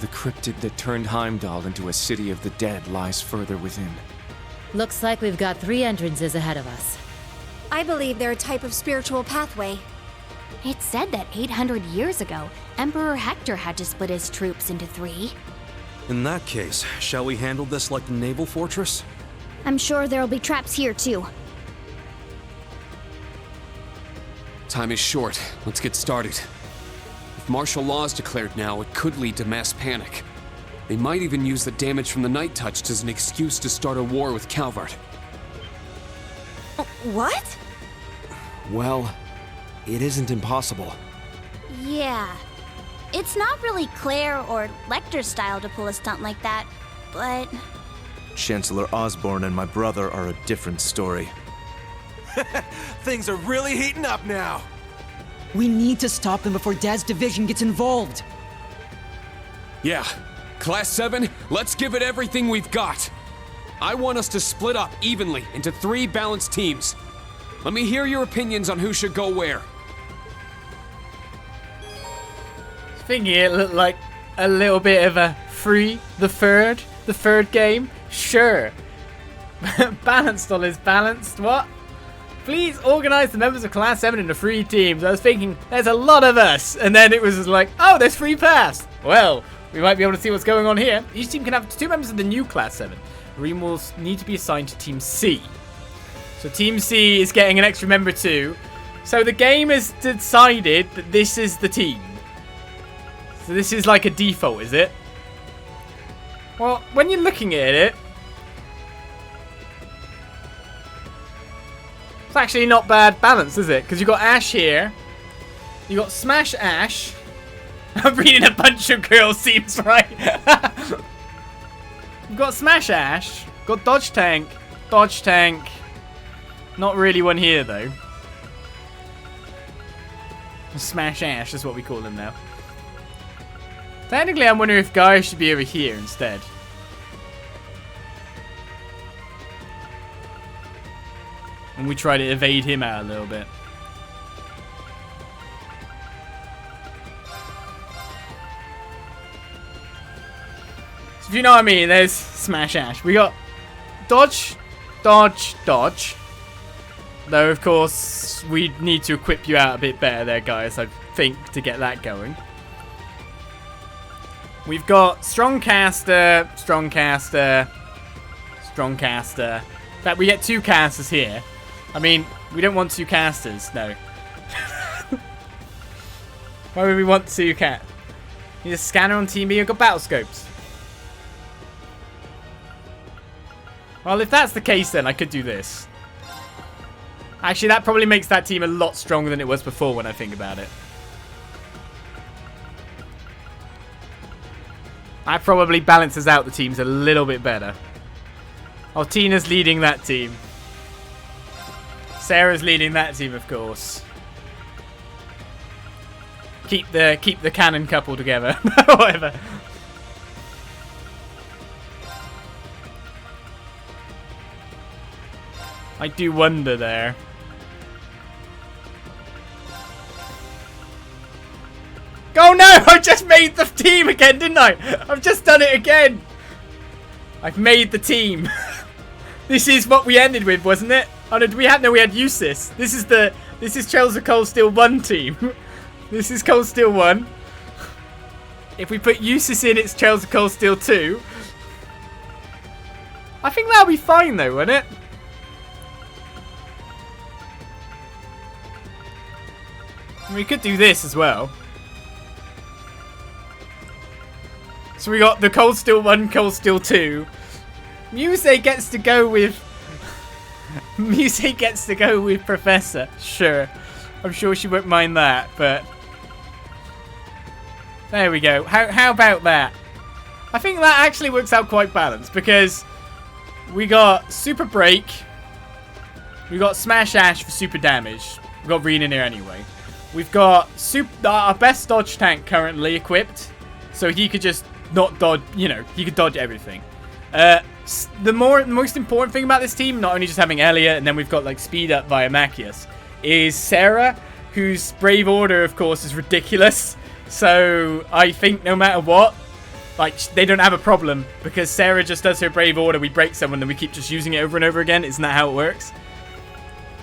The cryptid that turned Heimdall into a city of the dead lies further within. Looks like we've got 3 entrances ahead of us. I believe they're a type of spiritual pathway. It said that 800 years ago, Emperor Hector had to split his troops into 3. In that case, shall we handle this like the naval fortress? I'm sure there'll be traps here, too. Time is short. Let's get started. If martial law is declared now, it could lead to mass panic. They might even use the damage from the Nighttouched as an excuse to start a war with Calvard. What? Well, it isn't impossible. Yeah. It's not really Claire or Lecter's style to pull a stunt like that, but... Chancellor Osborne and my brother are a different story. Things are really heating up now. We need to stop them before Dad's division gets involved. Yeah, Class 7, let's give it everything we've got. I want us to split up evenly into 3 balanced teams. Let me hear your opinions on who should go where. Thinking it looked like a little bit of a the third game. Sure. Balanced all is balanced. What? Please organize the members of Class 7 into 3 teams. I was thinking, there's a lot of us. And then it was just like, oh, there's 3 paths. Well, we might be able to see what's going on here. Each team can have 2 members of the new Class 7. Rean will need to be assigned to Team C. So Team C is getting an extra member too. So the game has decided that this is the team. So this is like a default, is it? Well, when you're looking at it, it's actually not bad balance, is it? Because you've got Ash here. You've got Smash Ash. I'm reading a bunch of girls, seems right. You've got Smash Ash. Got Dodge Tank. Dodge Tank. Not really one here, though. Smash Ash is what we call him now. Technically, I'm wondering if Guy should be over here instead. And we try to evade him out a little bit. So if you know what I mean, there's Smash Ash. We got Dodge, Dodge, Dodge. Though, of course, we need to equip you out a bit better there, guys, I think, to get that going. We've got Strong Caster, Strong Caster, Strong Caster. In fact, we get 2 casters here. I mean, we don't want 2 casters, no. Why would we want 2 cat? Need a scanner on Team B. We've got battle scopes. Well, if that's the case, then I could do this. Actually, that probably makes that team a lot stronger than it was before when I think about it. That probably balances out the teams a little bit better. Oh, Tina's leading that team. Sarah's leading that team, of course. Keep the cannon couple together. Whatever. I do wonder there. Oh no! I just made the team again, didn't I? I've just done it again. I've made the team. This is what we ended with, wasn't it? Oh no, we had Eustace. This is Chelsea Cold Steel 1 team. This is Cold Steel 1. If we put Eustace in, it's Chelsea Cold Steel 2. I think that'll be fine though, won't it? We could do this as well. So we got the Cold Steel 1, Cold Steel 2. Muse gets to go with... Muse gets to go with Professor. Sure. I'm sure she won't mind that, but... There we go. How about that? I think that actually works out quite balanced, because we got Super Break. We got Smash Ash for super damage. We got Rean in here anyway. We've got our best dodge tank currently equipped, so he could just not dodge, he could dodge everything. The most important thing about this team, not only just having Elliot, and then we've got like speed up via Machias, is Sarah, whose Brave Order, of course, is ridiculous. So I think no matter what, like, they don't have a problem, because Sarah just does her Brave Order, we break someone, then we keep just using it over and over again. Isn't that how it works?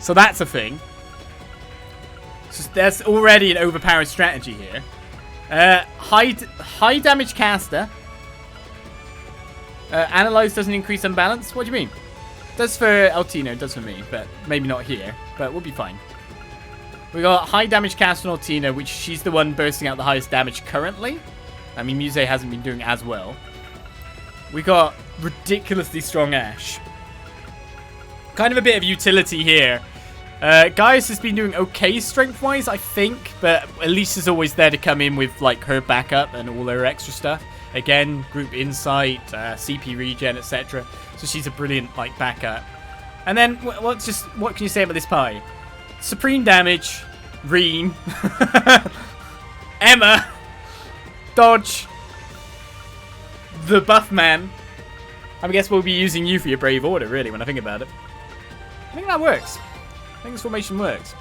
So that's a thing. So there's already an overpowered strategy here. High damage caster. Analyze doesn't increase unbalance. What do you mean? Does for Altino, does for me, but maybe not here. But we'll be fine. We got high damage caster on Altino, which she's the one bursting out the highest damage currently. I mean, Muse hasn't been doing as well. We got ridiculously strong Ash. Kind of a bit of utility here. Gaius has been doing okay strength-wise, I think, but Elisa's always there to come in with like her backup and all her extra stuff. Again, group insight, CP regen, etc. So she's a brilliant like backup. And then what can you say about this party? Supreme damage, Rean, Emma, Dodge, the buff man. I guess we'll be using you for your brave order, really, when I think about it. I think that works. I think this formation works.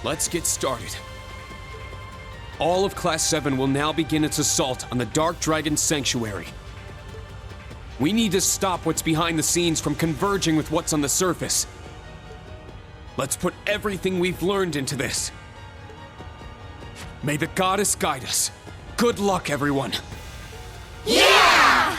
Let's get started. All of Class 7 will now begin its assault on the Dark Dragon Sanctuary. We need to stop what's behind the scenes from converging with what's on the surface. Let's put everything we've learned into this. May the goddess guide us. Good luck, everyone. Yeah!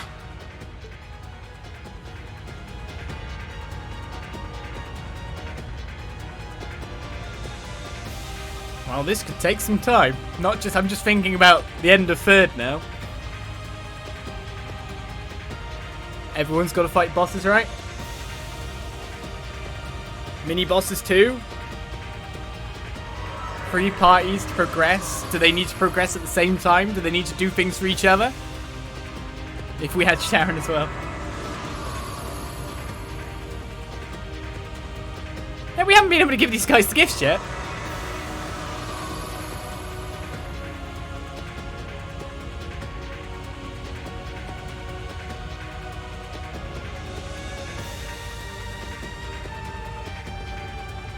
Well, this could take some time. I'm just thinking about the end of 3rd now. Everyone's got to fight bosses, right? Mini bosses too? 3 parties to progress? Do they need to progress at the same time? Do they need to do things for each other? If we had Sharon as well. Yeah, we haven't been able to give these guys the gifts yet.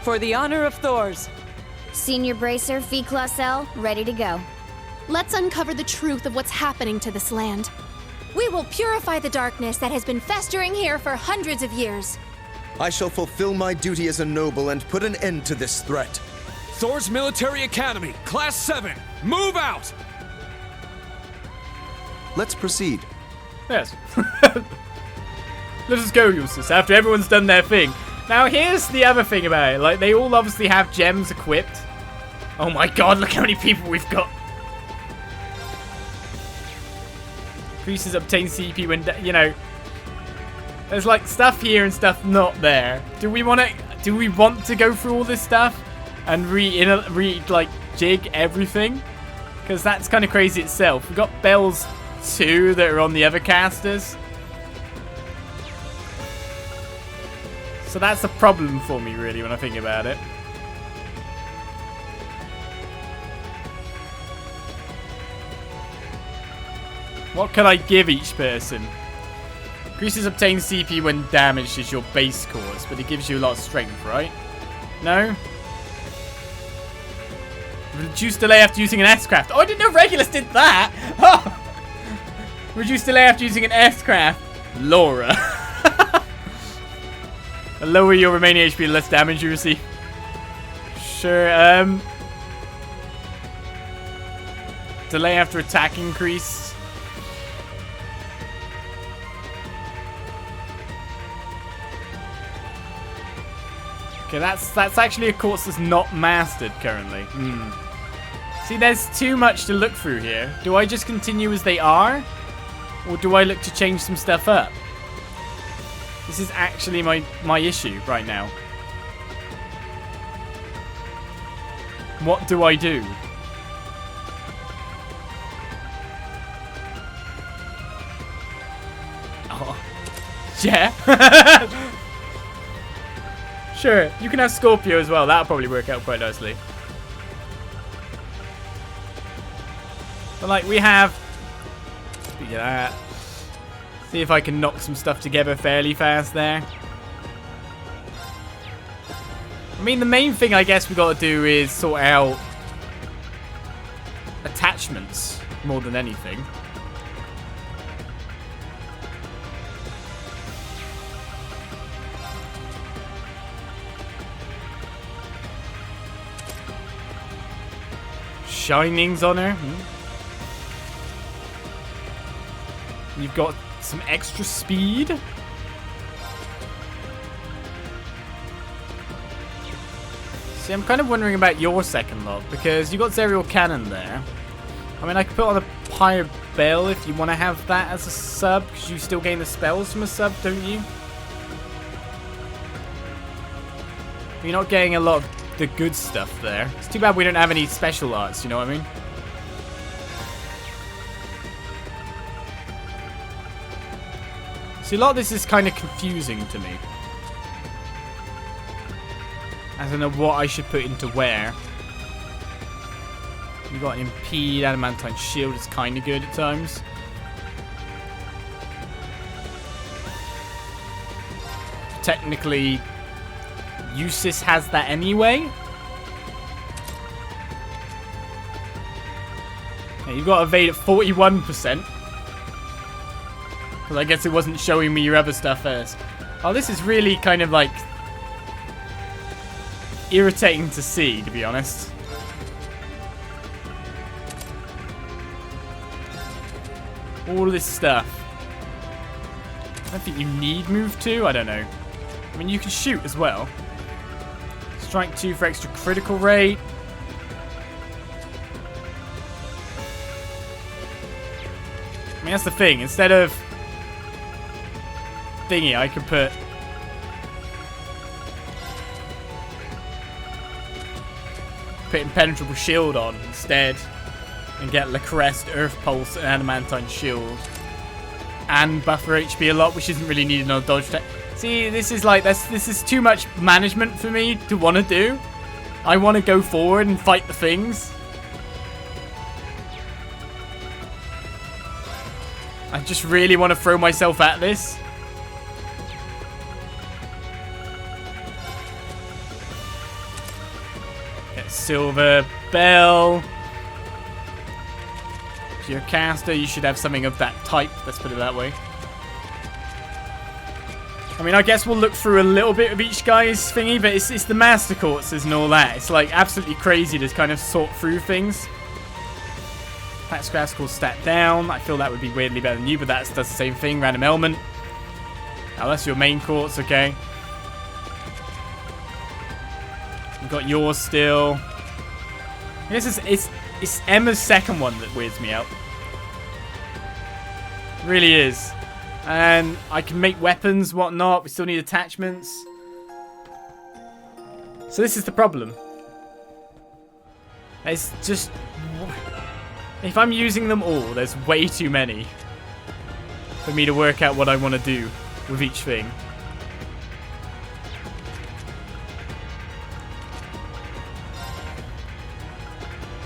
For the honor of Thors. Senior Bracer, Fee Class L, ready to go. Let's uncover the truth of what's happening to this land. We will purify the darkness that has been festering here for hundreds of years. I shall fulfill my duty as a noble and put an end to this threat. Thors Military Academy, Class 7, move out! Let's proceed. Yes. Let us go, Eustace, after everyone's done their thing. Now, here's the other thing about it. Like, they all obviously have gems equipped. Oh my god, look how many people we've got. Increases obtain CP when, you know, there's like stuff here and stuff not there. Do we want to go through all this stuff and like jig everything? Because that's kind of crazy itself. We've got bells too that are on the other casters. So that's a problem for me, really, when I think about it. What can I give each person? Increases obtain CP when damaged is your base course, but it gives you a lot of strength, right? No? Reduce delay after using an S-craft. Oh, I didn't know Regulus did that! Oh. Reduce delay after using an S-craft. Laura. Lower your remaining HP, the less damage you receive. Sure, delay after attack increase. Okay, that's actually a course that's not mastered currently. See, there's too much to look through here. Do I just continue as they are? Or do I look to change some stuff up? This is actually my issue right now. What do I do? Oh. Yeah. Sure, you can have Scorpio as well. That'll probably work out quite nicely. But like, we have... Speaking of that... See if I can knock some stuff together fairly fast there. I mean, the main thing I guess we got to do is sort out attachments more than anything. Shinings on her. You've got some extra speed. See, I'm kind of wondering about your second lot because you got Zerial Cannon there. I mean, I could put on a higher Bell if you want to have that as a sub, because you still gain the spells from a sub, don't you? You're not getting a lot of the good stuff there. It's too bad we don't have any special arts, you know what I mean? See, a lot of this is kind of confusing to me. I don't know what I should put into where. You got an impede, adamantine shield is kind of good at times. Technically, Eustace has that anyway. Yeah, you've got evade at 41%. Because I guess it wasn't showing me your other stuff first. Oh, this is really kind of like irritating to see, to be honest. All this stuff. I don't think you need move 2. I don't know. I mean, you can shoot as well. Strike 2 for extra critical rate. I mean, that's the thing. Instead of thingy, I could put impenetrable shield on instead. And get La Crest, Earth Pulse, and Adamantine Shield. And buffer HP a lot, which isn't really needed on a dodge tech. See, this is like, this is too much management for me to want to do. I want to go forward and fight the things. I just really want to throw myself at this. Get Silver Bell. Your caster, you should have something of that type, let's put it that way. I mean, I guess we'll look through a little bit of each guy's thingy, but it's the master courses and all that. It's like absolutely crazy to kind of sort through things. That's classical stat down. I feel that would be weirdly better than you, but that does the same thing. Random element. Now that's your main courts, okay. You've got yours still. I guess it's Emma's second one that weirds me out. It really is. And I can make weapons, whatnot. We still need attachments. So this is the problem. It's just... If I'm using them all, there's way too many for me to work out what I want to do with each thing.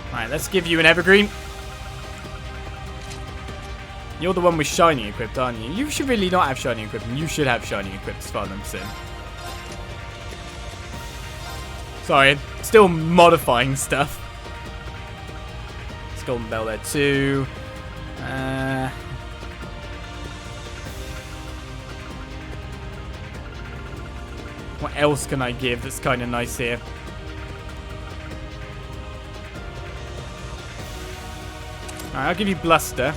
Alright, let's give you an evergreen. You're the one with shining equipped, aren't you? You should really not have shining equipped, and you should have shining equipped as far as I'm concerned. Sorry, still modifying stuff. It's Golden Bell there too. What else can I give that's kind of nice here? Alright, I'll give you Bluster.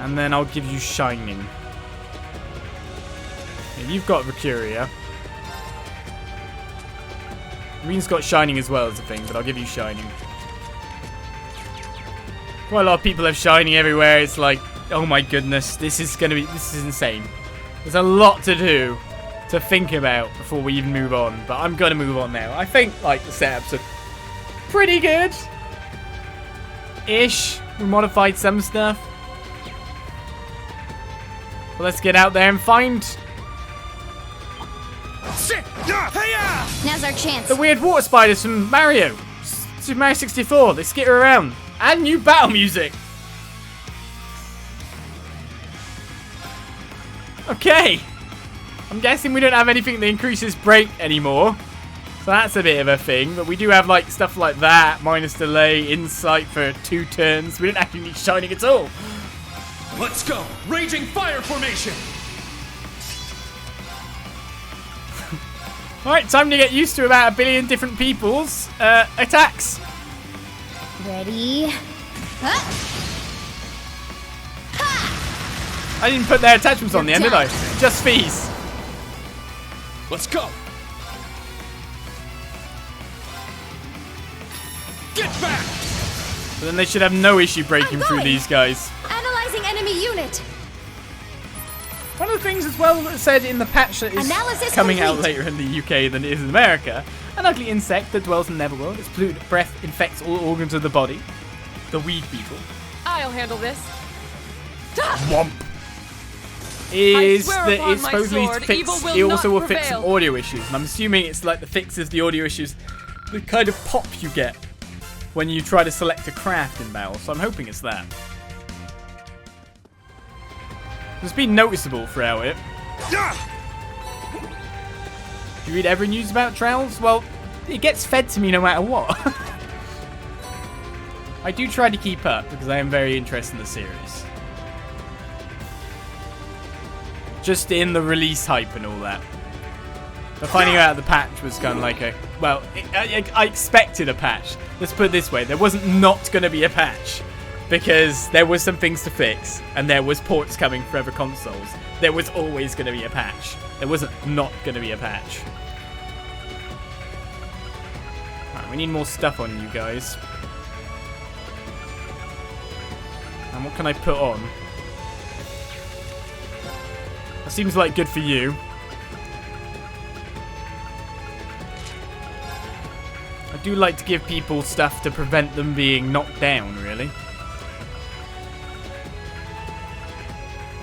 And then I'll give you Shining. Yeah, you've got Mercuria. Rean's got Shining as well as a thing, but I'll give you Shining. Quite a lot of people have Shining everywhere. It's like, oh my goodness, this is insane. There's a lot to do, to think about before we even move on. But I'm going to move on now. I think, like, the setups are pretty good. Ish. We modified some stuff. Well, let's get out there and find... Now's our chance. The weird water spiders from Mario. Super Mario 64. They skitter around. And new battle music. Okay. I'm guessing we don't have anything that increases break anymore. So that's a bit of a thing. But we do have like stuff like that. Minus delay, insight for 2 turns. We don't actually need shining at all. Let's go! Raging fire formation! Alright, time to get used to about 1 billion different people's attacks. Ready? Huh? I didn't put their attachments on the end, did I? Just these. Let's go! Get back! So then they should have no issue breaking through these guys. Analyzing enemy unit. One of the things as well that said in the patch that is Analysis coming out complete. later in the UK than it is in America, an ugly insect that dwells in Neverworld. Its polluted breath infects all organs of the body. The weed beetle. I'll handle this. Womp. Is swear that upon it's my supposedly sword, to fix, evil will it also not will fix some prevail. audio issues, and I'm assuming it's like the fixes the audio issues, the kind of pop you get when you try to select a craft in battle, so I'm hoping it's that. It's been noticeable throughout it. Do you read every news about Trials? Well, it gets fed to me no matter what. I do try to keep up because I am very interested in the series. Just in the release hype and all that. But finding out the patch was kind of like a... Well, I expected a patch. Let's put it this way. There wasn't not going to be a patch. Because there was some things to fix. And there was ports coming for other consoles. There was always going to be a patch. There wasn't not going to be a patch. Alright, we need more stuff on you guys. And what can I put on? That seems like good for you. I do like to give people stuff to prevent them being knocked down, really.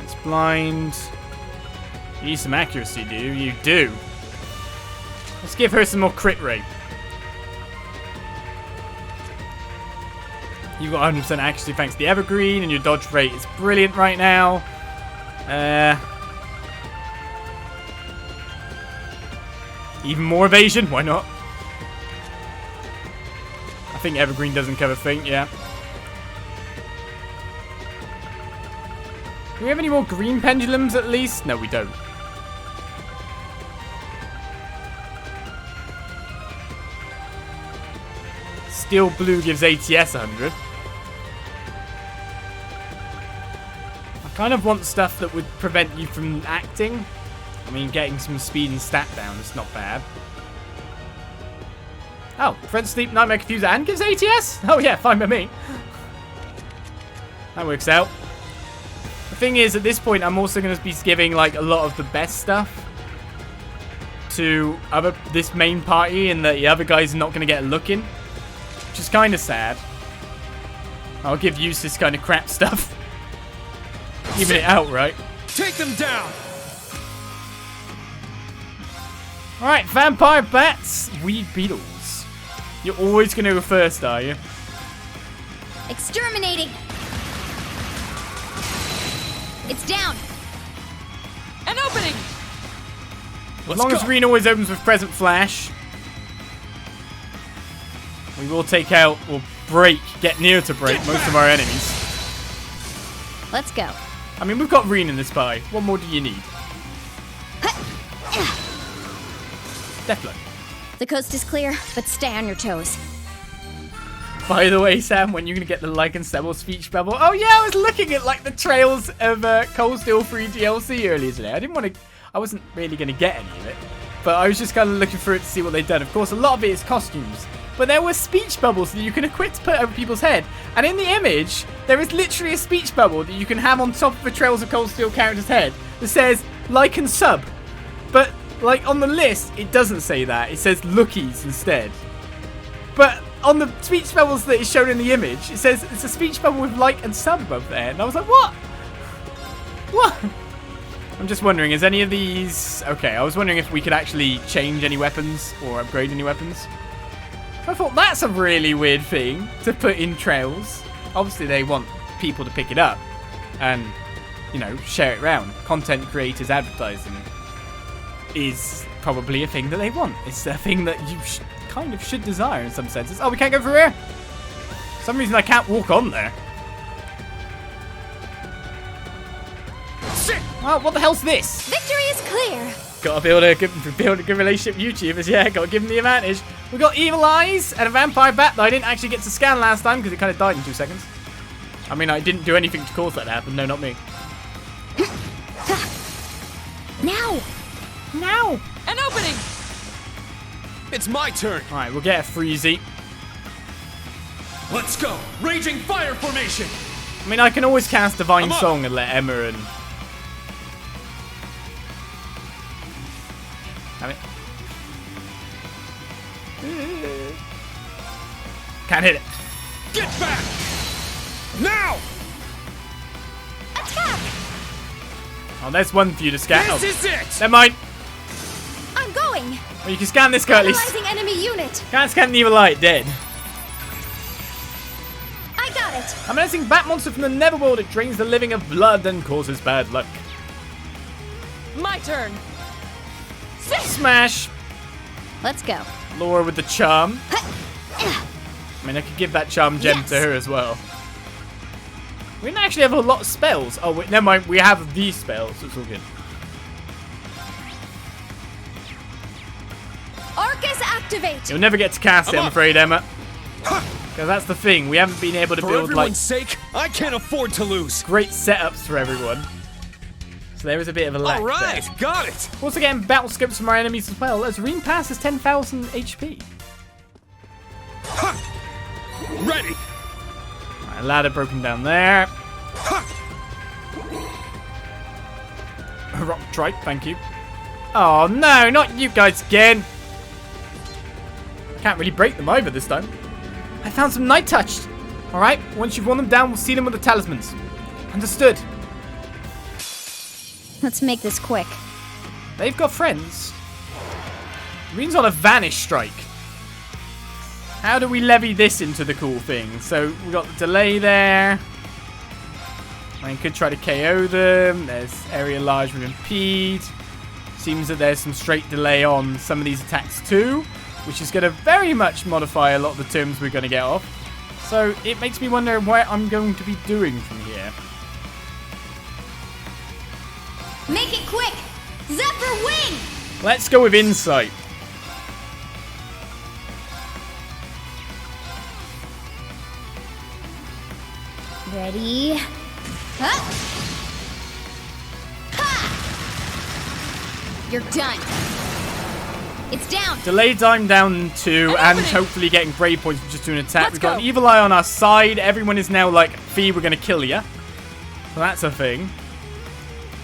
It's blind. You need some accuracy, do you? You do. Let's give her some more crit rate. You've got 100% accuracy thanks to the Evergreen, and your dodge rate is brilliant right now. Even more evasion? Why not? I think Evergreen doesn't cover Feint, yeah. Do we have any more green pendulums at least? No, we don't. Steel blue gives ATS 100. I kind of want stuff that would prevent you from acting. I mean, getting some speed and stat down is not bad. Oh, Friend Sleep, Nightmare Confuser, and gives ATS? Oh yeah, fine by me. That works out. The thing is, at this point, I'm also going to be giving like a lot of the best stuff to this main party, and the other guy's not going to get a look in, which is kind of sad. I'll give you this kind of crap stuff. Even it out, right? Take them down! Alright, vampire bats, weed beetles. You're always going to go first, are you? Exterminating! It's down! An opening! As long as Rean always opens with Present Flash, we will take out, or get near to break most of our enemies. Let's go. I mean, we've got Rean in this party. What more do you need? Deathblow. The coast is clear, but stay on your toes. By the way, Sam, when you're going to get the Lycan Sebel speech bubble? Oh yeah, I was looking at like the trails of Cold Steel 3 DLC earlier today. I wasn't really going to get any of it, but I was just kind of looking for it to see what they'd done. Of course, a lot of it is costumes, but there were speech bubbles that you can equip to put over people's head. And in the image, there is literally a speech bubble that you can have on top of a Trails of Cold Steel character's head that says Lycan Sub. But like on the list, it doesn't say that. It says Lookies instead. But on the speech bubbles that is shown in the image, it says it's a speech bubble with like and sub above there. And I was like, what? What? I'm just wondering, is any of these... Okay, I was wondering if we could actually change any weapons or upgrade any weapons. I thought that's a really weird thing to put in Trails. Obviously, they want people to pick it up and, you know, share it around. Content creators advertising is probably a thing that they want. It's a thing that you kind of should desire in some senses. Oh, we can't go through here? For some reason I can't walk on there. Well, what the hell's this? Victory is clear. Gotta build a good relationship with YouTubers, yeah, gotta give them the advantage. We got Evil Eyes and a Vampire Bat that I didn't actually get to scan last time because it kind of died in 2 seconds. I mean, I didn't do anything to cause that to happen. No, not me. Now! Now! An opening! It's my turn! Alright, we'll get a Freezy. Let's go! Raging fire formation! I mean, I can always cast Divine Song and let Emma and... Damn it. Can't hit it. Get back! Now! Attack! Oh, there's one for you to scan. This is it! Never mind. I'm going! Well, you can scan this guy at least. Analyzing enemy unit! Can't scan the evil eye, dead. I got it! A menacing bat monster from the Netherworld. It drains the living of blood and causes bad luck. My turn. Smash! Let's go. Laura with the charm. I mean, I could give that charm gem to her as well. We didn't actually have a lot of spells. Oh, wait, never mind. We have these spells. So it's all good. Arcus activate! You'll never get to cast it, I'm afraid, Emma. Because that's the thing. We haven't been able to For build, everyone's sake, I can't afford to lose. great setups for everyone. So there is a bit of a lack All right, there. got it. We're also getting battle scopes from our enemies as well, as Rean passes 10,000 HP. Ready. Right, ladder broken down there. Rock trike, thank you. Oh no, not you guys again. Can't really break them either this time. I found some Nighttouched. Alright, once you've worn them down, we'll seal them with the talismans. Understood. Let's make this quick. They've got friends. Rean's on a vanish strike. How do we levy this into the cool thing? So we got the delay there. I could try to KO them. There's area large with impede. Seems that there's some straight delay on some of these attacks too, which is going to very much modify a lot of the terms we're going to get off. So it makes me wonder what I'm going to be doing from here. Make it quick! Zephyr Wing! Let's go with Insight. Ready? Huh? Ha! You're done. It's down. Delay time down 2, and hopefully getting brave points from just doing an attack. We've got an evil eye on our side. Everyone is now like, Fee, we're going to kill you. So that's a thing.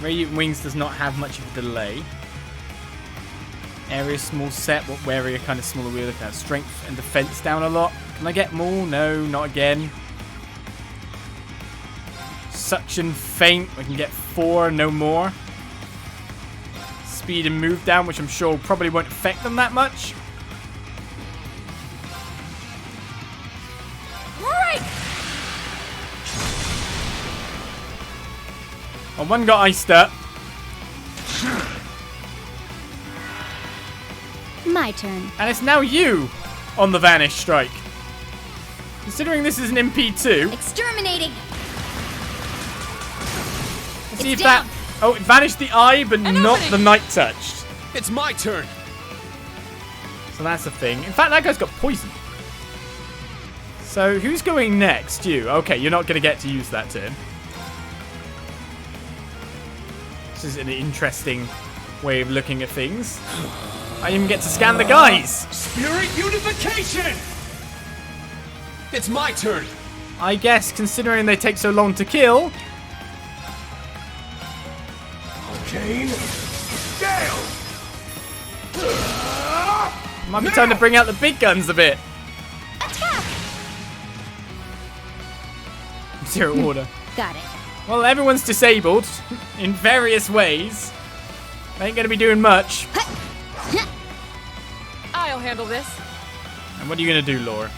Radiant Wings does not have much of a delay. Area small set. What area kind of smaller we're looking at? Strength and defense down a lot. Can I get more? No, not again. Suction faint. We can get 4, no more. Speed and move down, which I'm sure probably won't affect them that much. Right. Well, one got iced up. My turn. And it's now you on the Vanish Strike. Considering this is an MP2. Exterminating. Let's see if that... Oh, it vanished the eye, but not the Nighttouched. It's my turn. So that's a thing. In fact, that guy's got poison. So who's going next? You. Okay, you're not going to get to use that turn. This is an interesting way of looking at things. I even get to scan the guys. Spirit unification! It's my turn. I guess, considering they take so long to kill... Arcane Gale! Might be time to bring out the big guns a bit. Attack! Zero order. Got it. Well, everyone's disabled in various ways. They ain't gonna be doing much. I'll handle this. And what are you gonna do, Laura?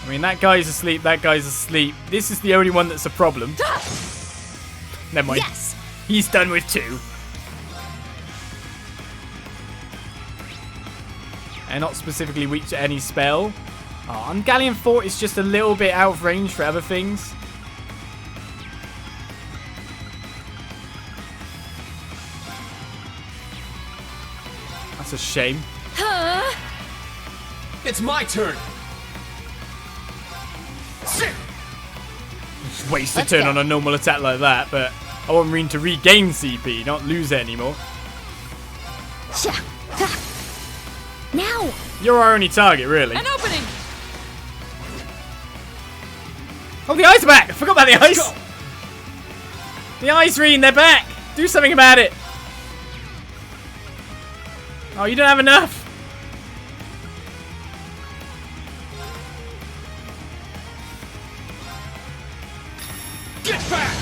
I mean, that guy's asleep, that guy's asleep. This is the only one that's a problem. Never mind. Yes! He's done with 2. And not specifically weak to any spell. Oh, and Galleon Fort is just a little bit out of range for other things. That's a shame. Huh? It's my turn. Just waste a turn on a normal attack like that, but I want Rean to regain CP, not lose it anymore. Now! You're our only target, really. An opening! Oh, the eyes are back! I forgot about the eyes! The eyes, Rean, they're back! Do something about it! Oh, you don't have enough! Get back!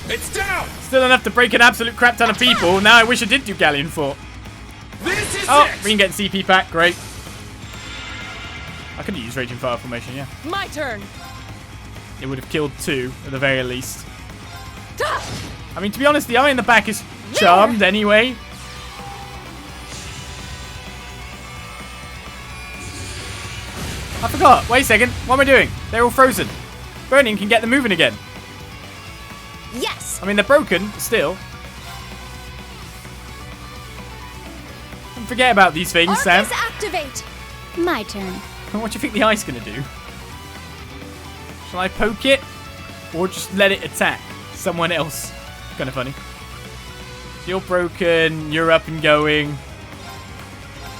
It's down! Still enough to break an absolute crap ton of people. Now I wish I did do Galleon Fort. This is Oh, it! Rean getting CP back. Great. I could have used Raging Fire Formation, yeah. My turn. It would have killed 2 at the very least. I mean, to be honest, the eye in the back is charmed anyway. I forgot. Wait a second. What am I doing? They're all frozen. Burning can get them moving again. Yes! I mean, they're broken, but still. Don't forget about these things, Sam. Arcus activate! My turn. What do you think the eye's going to do? Shall I poke it? Or just let it attack someone else? Kind of funny. You're broken. You're up and going.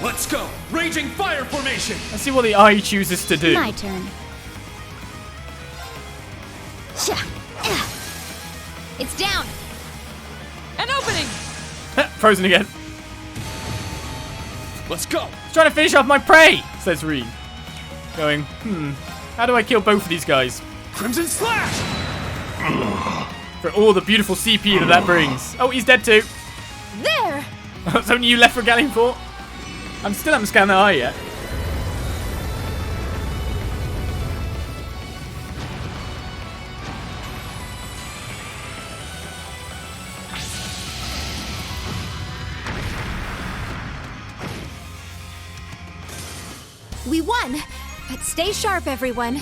Let's go! Raging fire formation! Let's see what the eye chooses to do. My turn. It's down! An opening! Frozen again. Let's go! He's trying to finish off my prey, says Rean. Going, how do I kill both of these guys? Crimson Slash! For all the beautiful CP that brings. Oh, he's dead too. There! It's only you left for Galleon Fort. I'm still haven't scanned the eye yet. We won! But stay sharp, everyone.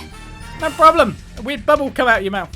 No problem. A weird bubble come out of your mouth.